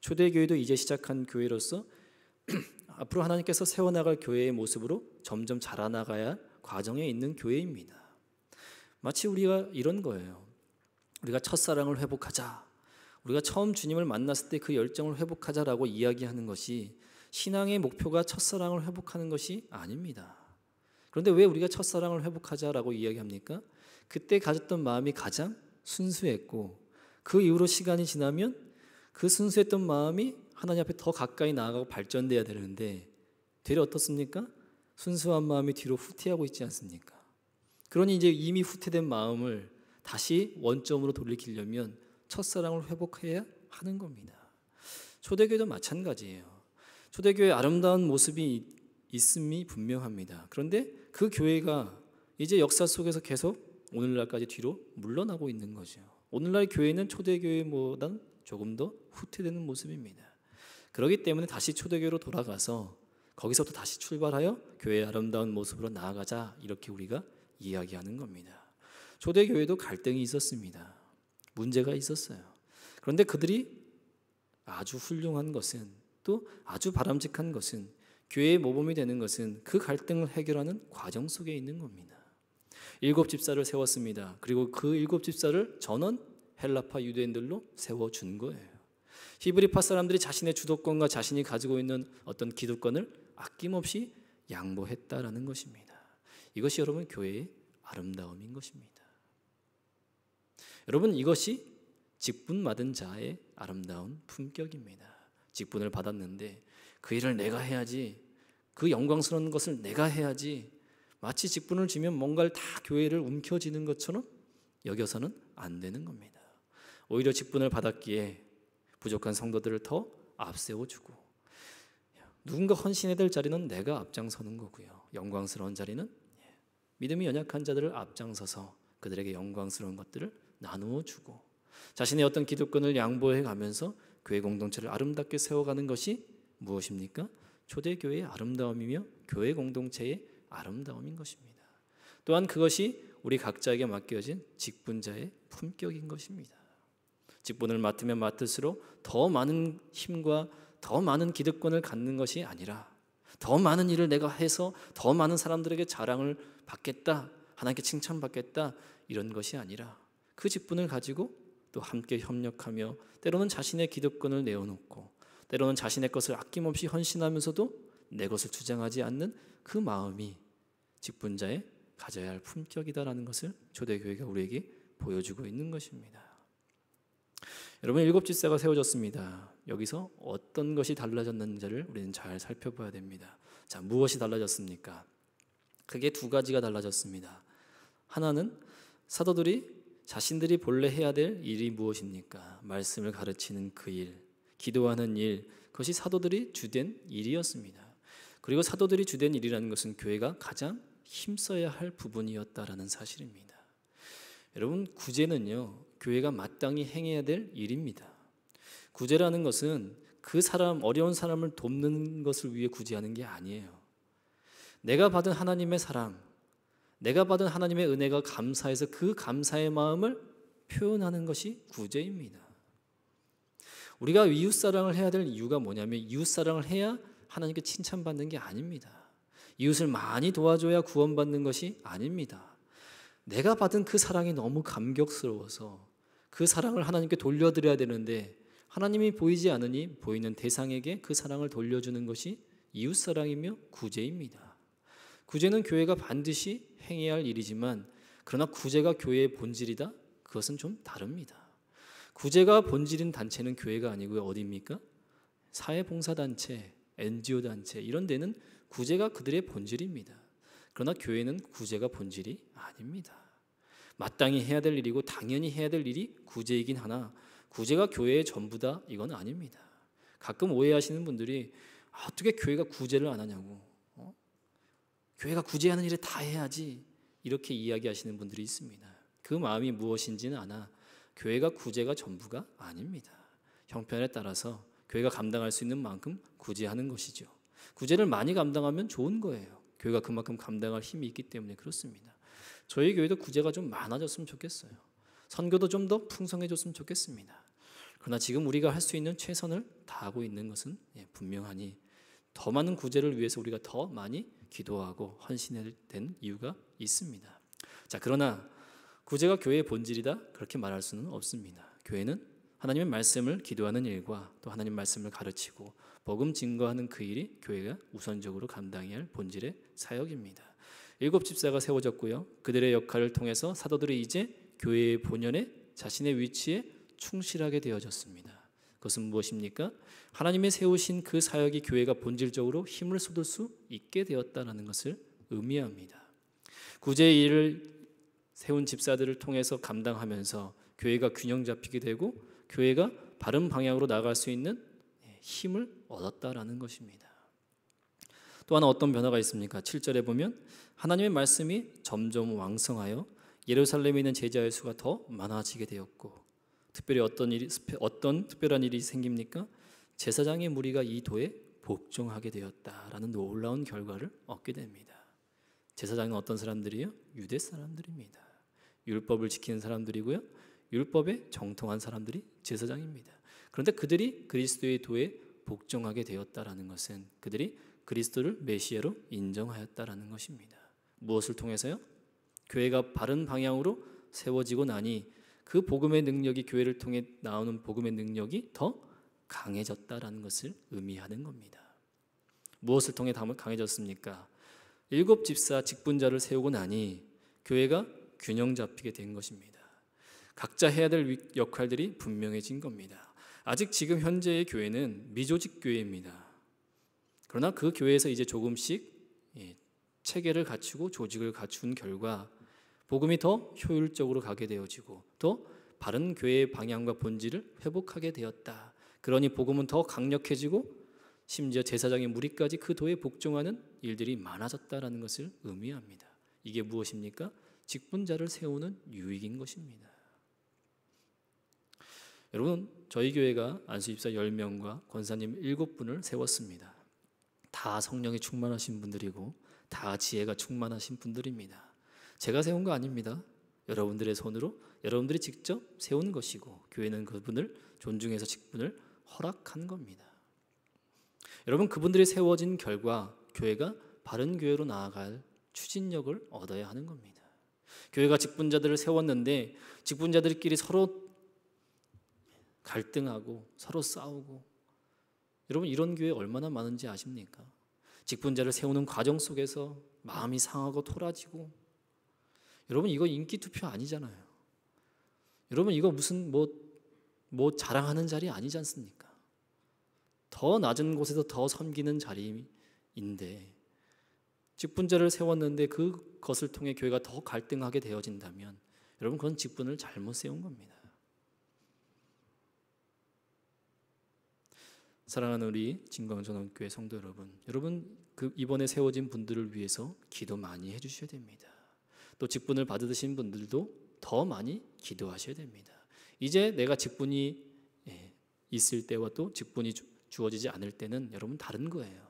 초대교회도 이제 시작한 교회로서 앞으로 하나님께서 세워나갈 교회의 모습으로 점점 자라나가야 할 과정에 있는 교회입니다. 마치 우리가 이런 거예요. 우리가 첫사랑을 회복하자, 우리가 처음 주님을 만났을 때 그 열정을 회복하자라고 이야기하는 것이 신앙의 목표가 첫사랑을 회복하는 것이 아닙니다. 그런데 왜 우리가 첫사랑을 회복하자라고 이야기합니까? 그때 가졌던 마음이 가장 순수했고 그 이후로 시간이 지나면 그 순수했던 마음이 하나님 앞에 더 가까이 나아가고 발전돼야 되는데 되려 어떻습니까? 순수한 마음이 뒤로 후퇴하고 있지 않습니까? 그러니 이제 이미 후퇴된 마음을 다시 원점으로 돌리키려면 첫사랑을 회복해야 하는 겁니다. 초대교회도 마찬가지예요. 초대교회의 아름다운 모습이 있음이 분명합니다. 그런데 그 교회가 이제 역사 속에서 계속 오늘날까지 뒤로 물러나고 있는 거죠. 오늘날 교회는 초대교회보다 조금 더 후퇴되는 모습입니다. 그렇기 때문에 다시 초대교회로 돌아가서 거기서부터 다시 출발하여 교회의 아름다운 모습으로 나아가자, 이렇게 우리가 이야기하는 겁니다. 초대교회도 갈등이 있었습니다. 문제가 있었어요. 그런데 그들이 아주 훌륭한 것은, 또 아주 바람직한 것은, 교회의 모범이 되는 것은 그 갈등을 해결하는 과정 속에 있는 겁니다. 7집사를 세웠습니다. 그리고 그 7집사를 전원 헬라파 유대인들로 세워준 거예요. 히브리파 사람들이 자신의 주도권과 자신이 가지고 있는 어떤 기득권을 아낌없이 양보했다라는 것입니다. 이것이 여러분 교회의 아름다움인 것입니다. 여러분, 이것이 직분 받은 자의 아름다운 품격입니다. 직분을 받았는데 그 일을 내가 해야지, 그 영광스러운 것을 내가 해야지, 마치 직분을 주면 뭔가를 다 교회를 움켜쥐는 것처럼 여겨서는 안 되는 겁니다. 오히려 직분을 받았기에 부족한 성도들을 더 앞세워주고, 누군가 헌신해야 될 자리는 내가 앞장서는 거고요. 영광스러운 자리는 믿음이 연약한 자들을 앞장서서 그들에게 영광스러운 것들을 나누어 주고, 자신의 어떤 기득권을 양보해 가면서 교회 공동체를 아름답게 세워가는 것이 무엇입니까? 초대교회의 아름다움이며 교회 공동체의 아름다움인 것입니다. 또한 그것이 우리 각자에게 맡겨진 직분자의 품격인 것입니다. 직분을 맡으면 맡을수록 더 많은 힘과 더 많은 기득권을 갖는 것이 아니라, 더 많은 일을 내가 해서 더 많은 사람들에게 자랑을 받겠다, 하나님께 칭찬받겠다, 이런 것이 아니라 그 직분을 가지고 또 함께 협력하며 때로는 자신의 기득권을 내어놓고 때로는 자신의 것을 아낌없이 헌신하면서도 내 것을 주장하지 않는 그 마음이 직분자의 가져야 할 품격이다라는 것을 초대교회가 우리에게 보여주고 있는 것입니다. 여러분, 7집사가 세워졌습니다. 여기서 어떤 것이 달라졌는지를 우리는 잘 살펴봐야 됩니다. 자, 무엇이 달라졌습니까? 크게 두 가지가 달라졌습니다. 하나는 사도들이 자신들이 본래 해야 될 일이 무엇입니까? 말씀을 가르치는 그 일, 기도하는 일, 그것이 사도들이 주된 일이었습니다. 그리고 사도들이 주된 일이라는 것은 교회가 가장 힘써야 할 부분이었다라는 사실입니다. 여러분, 구제는요, 교회가 마땅히 행해야 될 일입니다. 구제라는 것은 그 사람, 어려운 사람을 돕는 것을 위해 구제하는 게 아니에요. 내가 받은 하나님의 사랑, 내가 받은 하나님의 은혜가 감사해서 그 감사의 마음을 표현하는 것이 구제입니다. 우리가 이웃사랑을 해야 될 이유가 뭐냐면, 이웃사랑을 해야 하나님께 칭찬받는 게 아닙니다. 이웃을 많이 도와줘야 구원받는 것이 아닙니다. 내가 받은 그 사랑이 너무 감격스러워서 그 사랑을 하나님께 돌려드려야 되는데 하나님이 보이지 않으니 보이는 대상에게 그 사랑을 돌려주는 것이 이웃사랑이며 구제입니다. 구제는 교회가 반드시 행해야 할 일이지만, 그러나 구제가 교회의 본질이다? 그것은 좀 다릅니다. 구제가 본질인 단체는 교회가 아니고요, 어디입니까? 사회봉사단체, NGO단체, 이런 데는 구제가 그들의 본질입니다. 그러나 교회는 구제가 본질이 아닙니다. 마땅히 해야 될 일이고 당연히 해야 될 일이 구제이긴 하나, 구제가 교회의 전부다, 이건 아닙니다. 가끔 오해하시는 분들이 어떻게 교회가 구제를 안 하냐고, 교회가 구제하는 일을 다 해야지, 이렇게 이야기하시는 분들이 있습니다. 그 마음이 무엇인지는 아나 교회가 구제가 전부가 아닙니다. 형편에 따라서 교회가 감당할 수 있는 만큼 구제하는 것이죠. 구제를 많이 감당하면 좋은 거예요. 교회가 그만큼 감당할 힘이 있기 때문에 그렇습니다. 저희 교회도 구제가 좀 많아졌으면 좋겠어요. 선교도 좀 더 풍성해졌으면 좋겠습니다. 그러나 지금 우리가 할 수 있는 최선을 다하고 있는 것은 분명하니 더 많은 구제를 위해서 우리가 더 많이 기도하고 헌신해야 된 이유가 있습니다. 자, 그러나 구제가 교회의 본질이다, 그렇게 말할 수는 없습니다. 교회는 하나님의 말씀을 기도하는 일과 또 하나님 말씀을 가르치고 복음 증거하는 그 일이 교회가 우선적으로 감당해야 할 본질의 사역입니다. 7집사가 세워졌고요, 그들의 역할을 통해서 사도들이 이제 교회의 본연에 자신의 위치에 충실하게 되어졌습니다. 그것은 무엇입니까? 하나님의 세우신 그 사역이 교회가 본질적으로 힘을 쏟을 수 있게 되었다는 것을 의미합니다. 구제의 일을 세운 집사들을 통해서 감당하면서 교회가 균형 잡히게 되고 교회가 바른 방향으로 나아갈 수 있는 힘을 얻었다라는 것입니다. 또 하나 어떤 변화가 있습니까? 7절에 보면 하나님의 말씀이 점점 왕성하여 예루살렘에 있는 제자의 수가 더 많아지게 되었고, 특별히 어떤 특별한 일이 생깁니까? 제사장의 무리가 이 도에 복종하게 되었다라는 놀라운 결과를 얻게 됩니다. 제사장은 어떤 사람들이요? 유대 사람들입니다. 율법을 지키는 사람들이고요, 율법에 정통한 사람들이 제사장입니다. 그런데 그들이 그리스도의 도에 복종하게 되었다라는 것은 그들이 그리스도를 메시아로 인정하였다라는 것입니다. 무엇을 통해서요? 교회가 바른 방향으로 세워지고 나니 그 복음의 능력이, 교회를 통해 나오는 복음의 능력이 더 강해졌다라는 것을 의미하는 겁니다. 무엇을 통해 강해졌습니까? 7집사 직분자를 세우고 나니 교회가 균형 잡히게 된 것입니다. 각자 해야 될 역할들이 분명해진 겁니다. 아직 지금 현재의 교회는 미조직 교회입니다. 그러나 그 교회에서 이제 조금씩 체계를 갖추고 조직을 갖춘 결과 복음이 더 효율적으로 가게 되어지고 또 바른 교회의 방향과 본질을 회복하게 되었다. 그러니 복음은 더 강력해지고 심지어 제사장의 무리까지 그 도에 복종하는 일들이 많아졌다라는 것을 의미합니다. 이게 무엇입니까? 직분자를 세우는 유익인 것입니다. 여러분, 저희 교회가 안수집사 10명과 권사님 7분을 세웠습니다. 다 성령이 충만하신 분들이고 다 지혜가 충만하신 분들입니다. 제가 세운 거 아닙니다. 여러분들의 손으로 여러분들이 직접 세운 것이고 교회는 그분을 존중해서 직분을 허락한 겁니다. 여러분, 그분들이 세워진 결과 교회가 바른 교회로 나아갈 추진력을 얻어야 하는 겁니다. 교회가 직분자들을 세웠는데 직분자들끼리 서로 갈등하고 서로 싸우고, 여러분 이런 교회 얼마나 많은지 아십니까? 직분자를 세우는 과정 속에서 마음이 상하고 토라지고, 여러분 이거 인기 투표 아니잖아요. 여러분 이거 무슨 뭐 자랑하는 자리 아니지 않습니까? 더 낮은 곳에서 더 섬기는 자리인데 직분자를 세웠는데 그것을 통해 교회가 더 갈등하게 되어진다면 여러분 그건 직분을 잘못 세운 겁니다. 사랑하는 우리 진광전원교회 성도 여러분 그 이번에 세워진 분들을 위해서 기도 많이 해주셔야 됩니다. 또 직분을 받으신 분들도 더 많이 기도하셔야 됩니다. 이제 내가 직분이 있을 때와 또 직분이 주어지지 않을 때는 여러분 다른 거예요.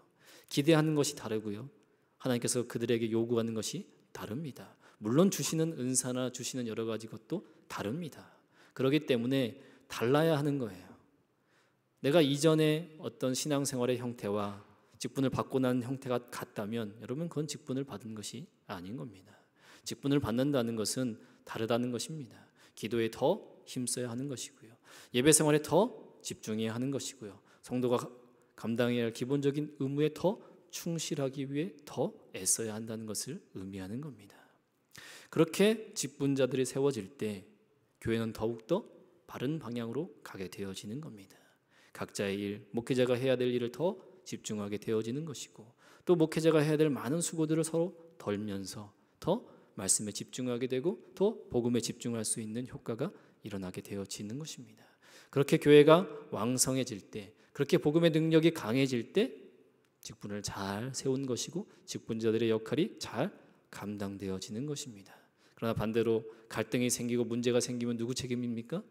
기대하는 것이 다르고요. 하나님께서 그들에게 요구하는 것이 다릅니다. 물론 주시는 은사나 주시는 여러 가지 것도 다릅니다. 그렇기 때문에 달라야 하는 거예요. 내가 이전에 어떤 신앙생활의 형태와 직분을 받고 난 형태가 같다면 여러분 그건 직분을 받은 것이 아닌 겁니다. 직분을 받는다는 것은 다르다는 것입니다. 기도에 더 힘써야 하는 것이고요. 예배 생활에 더 집중해야 하는 것이고요. 성도가 감당해야 할 기본적인 의무에 더 충실하기 위해 더 애써야 한다는 것을 의미하는 겁니다. 그렇게 직분자들이 세워질 때 교회는 더욱더 바른 방향으로 가게 되어지는 겁니다. 각자의 일, 목회자가 해야 될 일을 더 집중하게 되어지는 것이고, 또 목회자가 해야 될 많은 수고들을 서로 덜면서 더 말씀에 집중하게 되고 또 복음에 집중할 수 있는 효과가 일어나게 되어지는 것입니다. 그렇게 교회가 왕성해질 때, 그렇게 복음의 능력이 강해질 때 직분을 잘 세운 것이고 직분자들의 역할이 잘 감당되어지는 것입니다. 그러나 반대로 갈등이 생기고 문제가 생기면 누구 책임입니까?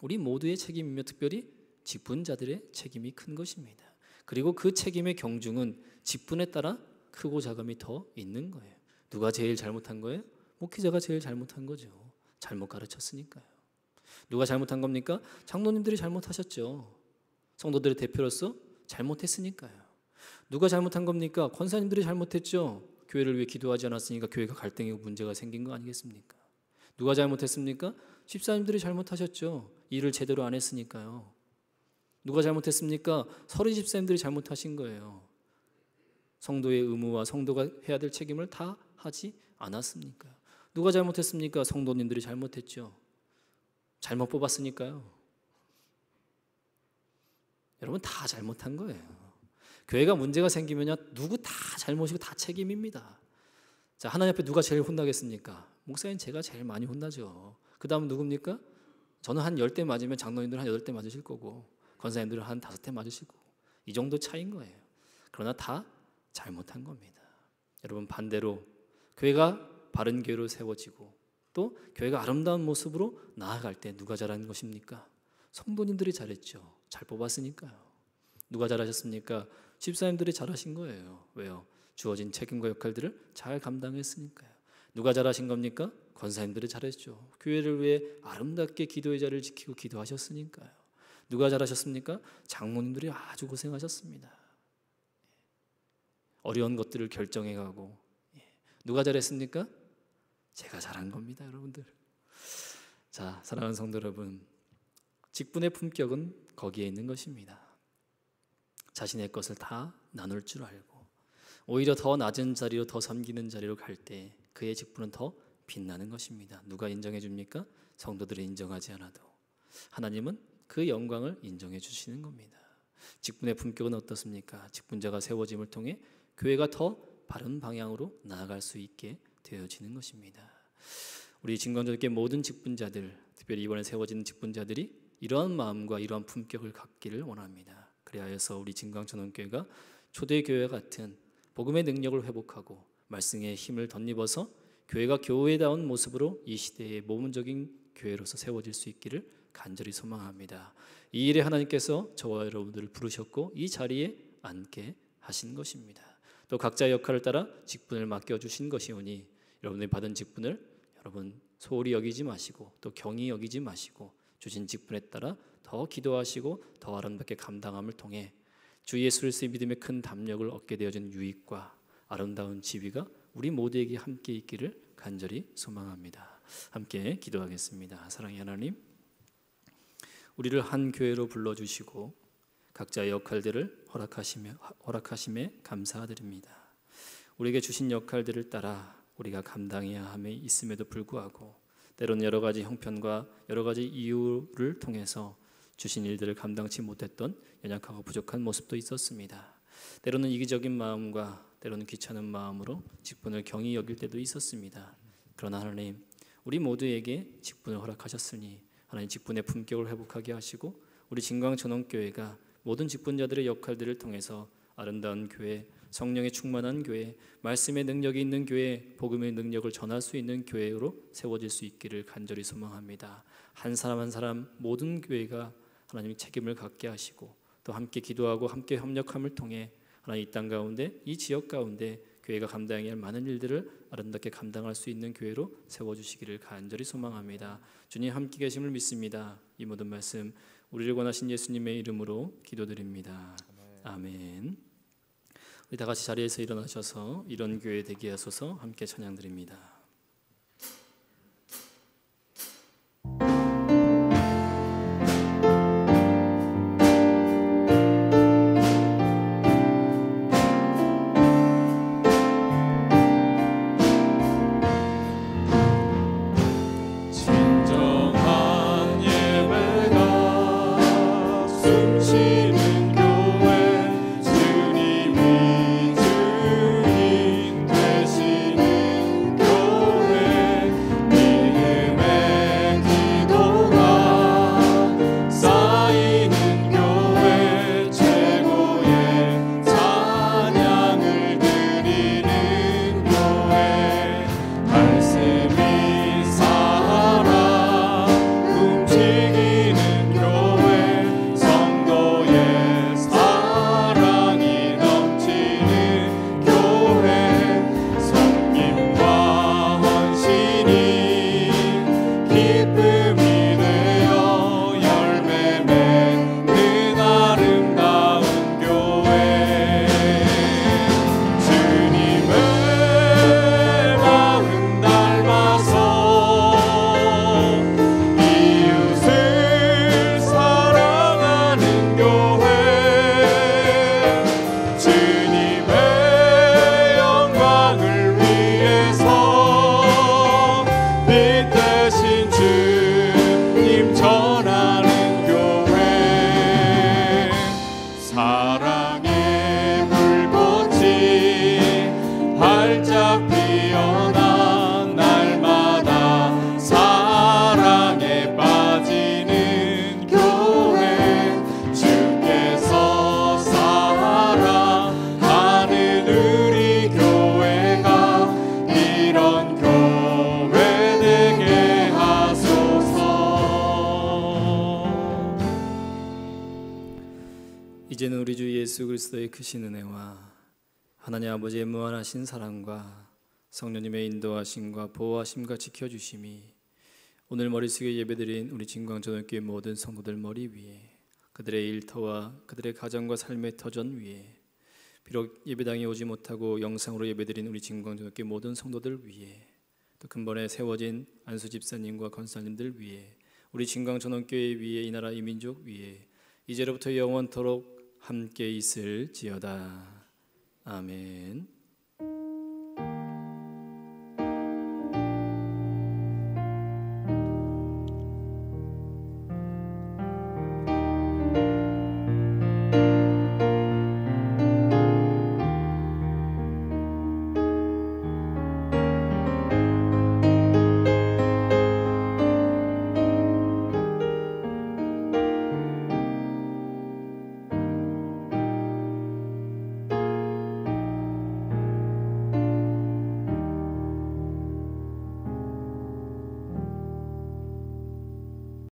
우리 모두의 책임이며 특별히 직분자들의 책임이 큰 것입니다. 그리고 그 책임의 경중은 직분에 따라 크고 작음이 더 있는 거예요. 누가 제일 잘못한 거예요? 목회자가 제일 잘못한 거죠. 잘못 가르쳤으니까요. 누가 잘못한 겁니까? 장로님들이 잘못하셨죠. 성도들의 대표로서 잘못했으니까요. 누가 잘못한 겁니까? 권사님들이 잘못했죠. 교회를 위해 기도하지 않았으니까 교회가 갈등이고 문제가 생긴 거 아니겠습니까? 누가 잘못했습니까? 집사님들이 잘못하셨죠. 일을 제대로 안 했으니까요. 누가 잘못했습니까? 서리 집사님들이 잘못하신 거예요. 성도의 의무와 성도가 해야 될 책임을 다 하지 않았습니까? 누가 잘못했습니까? 성도님들이 잘못했죠. 잘못 뽑았으니까요. 여러분 다 잘못한 거예요. 교회가 문제가 생기면요 누구 다 잘못이고 다 책임입니다. 자, 하나님 앞에 누가 제일 혼나겠습니까? 목사님 제가 제일 많이 혼나죠. 그 다음 누굽니까? 저는 한 10대 맞으면 장로님들은 한 8대 맞으실 거고 권사님들은 한 5대 맞으실 거고, 이 정도 차이인 거예요. 그러나 다 잘못한 겁니다. 여러분 반대로 교회가 바른 교회로 세워지고 또 교회가 아름다운 모습으로 나아갈 때 누가 잘하는 것입니까? 성도님들이 잘했죠. 잘 뽑았으니까요. 누가 잘하셨습니까? 집사님들이 잘하신 거예요. 왜요? 주어진 책임과 역할들을 잘 감당했으니까요. 누가 잘하신 겁니까? 권사님들이 잘했죠. 교회를 위해 아름답게 기도의 자리를 지키고 기도하셨으니까요. 누가 잘하셨습니까? 장모님들이 아주 고생하셨습니다. 어려운 것들을 결정해가고. 누가 잘했습니까? 제가 잘한 겁니다, 여러분들. 자, 사랑하는 성도 여러분, 직분의 품격은 거기에 있는 것입니다. 자신의 것을 다 나눌 줄 알고 오히려 더 낮은 자리로 더 섬기는 자리로 갈 때 그의 직분은 더 빛나는 것입니다. 누가 인정해 줍니까? 성도들이 인정하지 않아도 하나님은 그 영광을 인정해 주시는 겁니다. 직분의 품격은 어떻습니까? 직분자가 세워짐을 통해 교회가 더 바른 방향으로 나아갈 수 있게 되어지는 것입니다. 우리 진광전교회 모든 직분자들, 특별히 이번에 세워지는 직분자들이 이러한 마음과 이러한 품격을 갖기를 원합니다. 그리하여서 우리 진광천원교회가 초대교회 같은 복음의 능력을 회복하고 말씀의 힘을 덧입어서 교회가 교회다운 모습으로 이 시대의 모범적인 교회로서 세워질 수 있기를 간절히 소망합니다. 이 일에 하나님께서 저와 여러분들을 부르셨고 이 자리에 앉게 하신 것입니다. 또 각자의 역할을 따라 직분을 맡겨주신 것이오니 여러분이 받은 직분을 여러분 소홀히 여기지 마시고 또 경히 여기지 마시고 주신 직분에 따라 더 기도하시고 더 아름답게 감당함을 통해 주 예수 그리스도의 믿음의 큰 담력을 얻게 되어진 유익과 아름다운 지위가 우리 모두에게 함께 있기를 간절히 소망합니다. 함께 기도하겠습니다. 사랑의 하나님, 우리를 한 교회로 불러주시고 각자의 역할들을 허락하심에 감사드립니다. 우리에게 주신 역할들을 따라 우리가 감당해야 함에 있음에도 불구하고 때로는 여러 가지 형편과 여러 가지 이유를 통해서 주신 일들을 감당치 못했던 연약하고 부족한 모습도 있었습니다. 때로는 이기적인 마음과 때로는 귀찮은 마음으로 직분을 경히 여길 때도 있었습니다. 그러나 하나님, 우리 모두에게 직분을 허락하셨으니 하나님 직분의 품격을 회복하게 하시고 우리 진광천원교회가 모든 직분자들의 역할들을 통해서 아름다운 교회, 성령의 충만한 교회, 말씀의 능력이 있는 교회, 복음의 능력을 전할 수 있는 교회로 세워질 수 있기를 간절히 소망합니다. 한 사람 한 사람 모든 교회가 하나님의 책임을 갖게 하시고 또 함께 기도하고 함께 협력함을 통해 하나님 이 땅 가운데 이 지역 가운데 교회가 감당해야 할 많은 일들을 아름답게 감당할 수 있는 교회로 세워주시기를 간절히 소망합니다. 주님 함께 계심을 믿습니다. 이 모든 말씀 우리를 권하신 예수님의 이름으로 기도드립니다. 아멘. 우리 다 같이 자리에서 일어나셔서 이런 교회 되게 하소서 함께 찬양드립니다. 이제는 우리 주 예수 그리스도의 크신 은혜와 하나님 아버지의 무한하신 사랑과 성령님의 인도하심과 보호하심과 지켜주심이 오늘 머릿속에 예배드린 우리 진광천원교회 모든 성도들 머리 위에 그들의 일터와 그들의 가정과 삶의 터전 위에 비록 예배당에 오지 못하고 영상으로 예배드린 우리 진광천원교회 모든 성도들 위에 또 근본에 세워진 안수 집사님과 권사님들 위에 우리 진광천원교회 위에 이 나라 이 민족 위에 이제로부터 영원토록 함께 있을지어다. 아멘.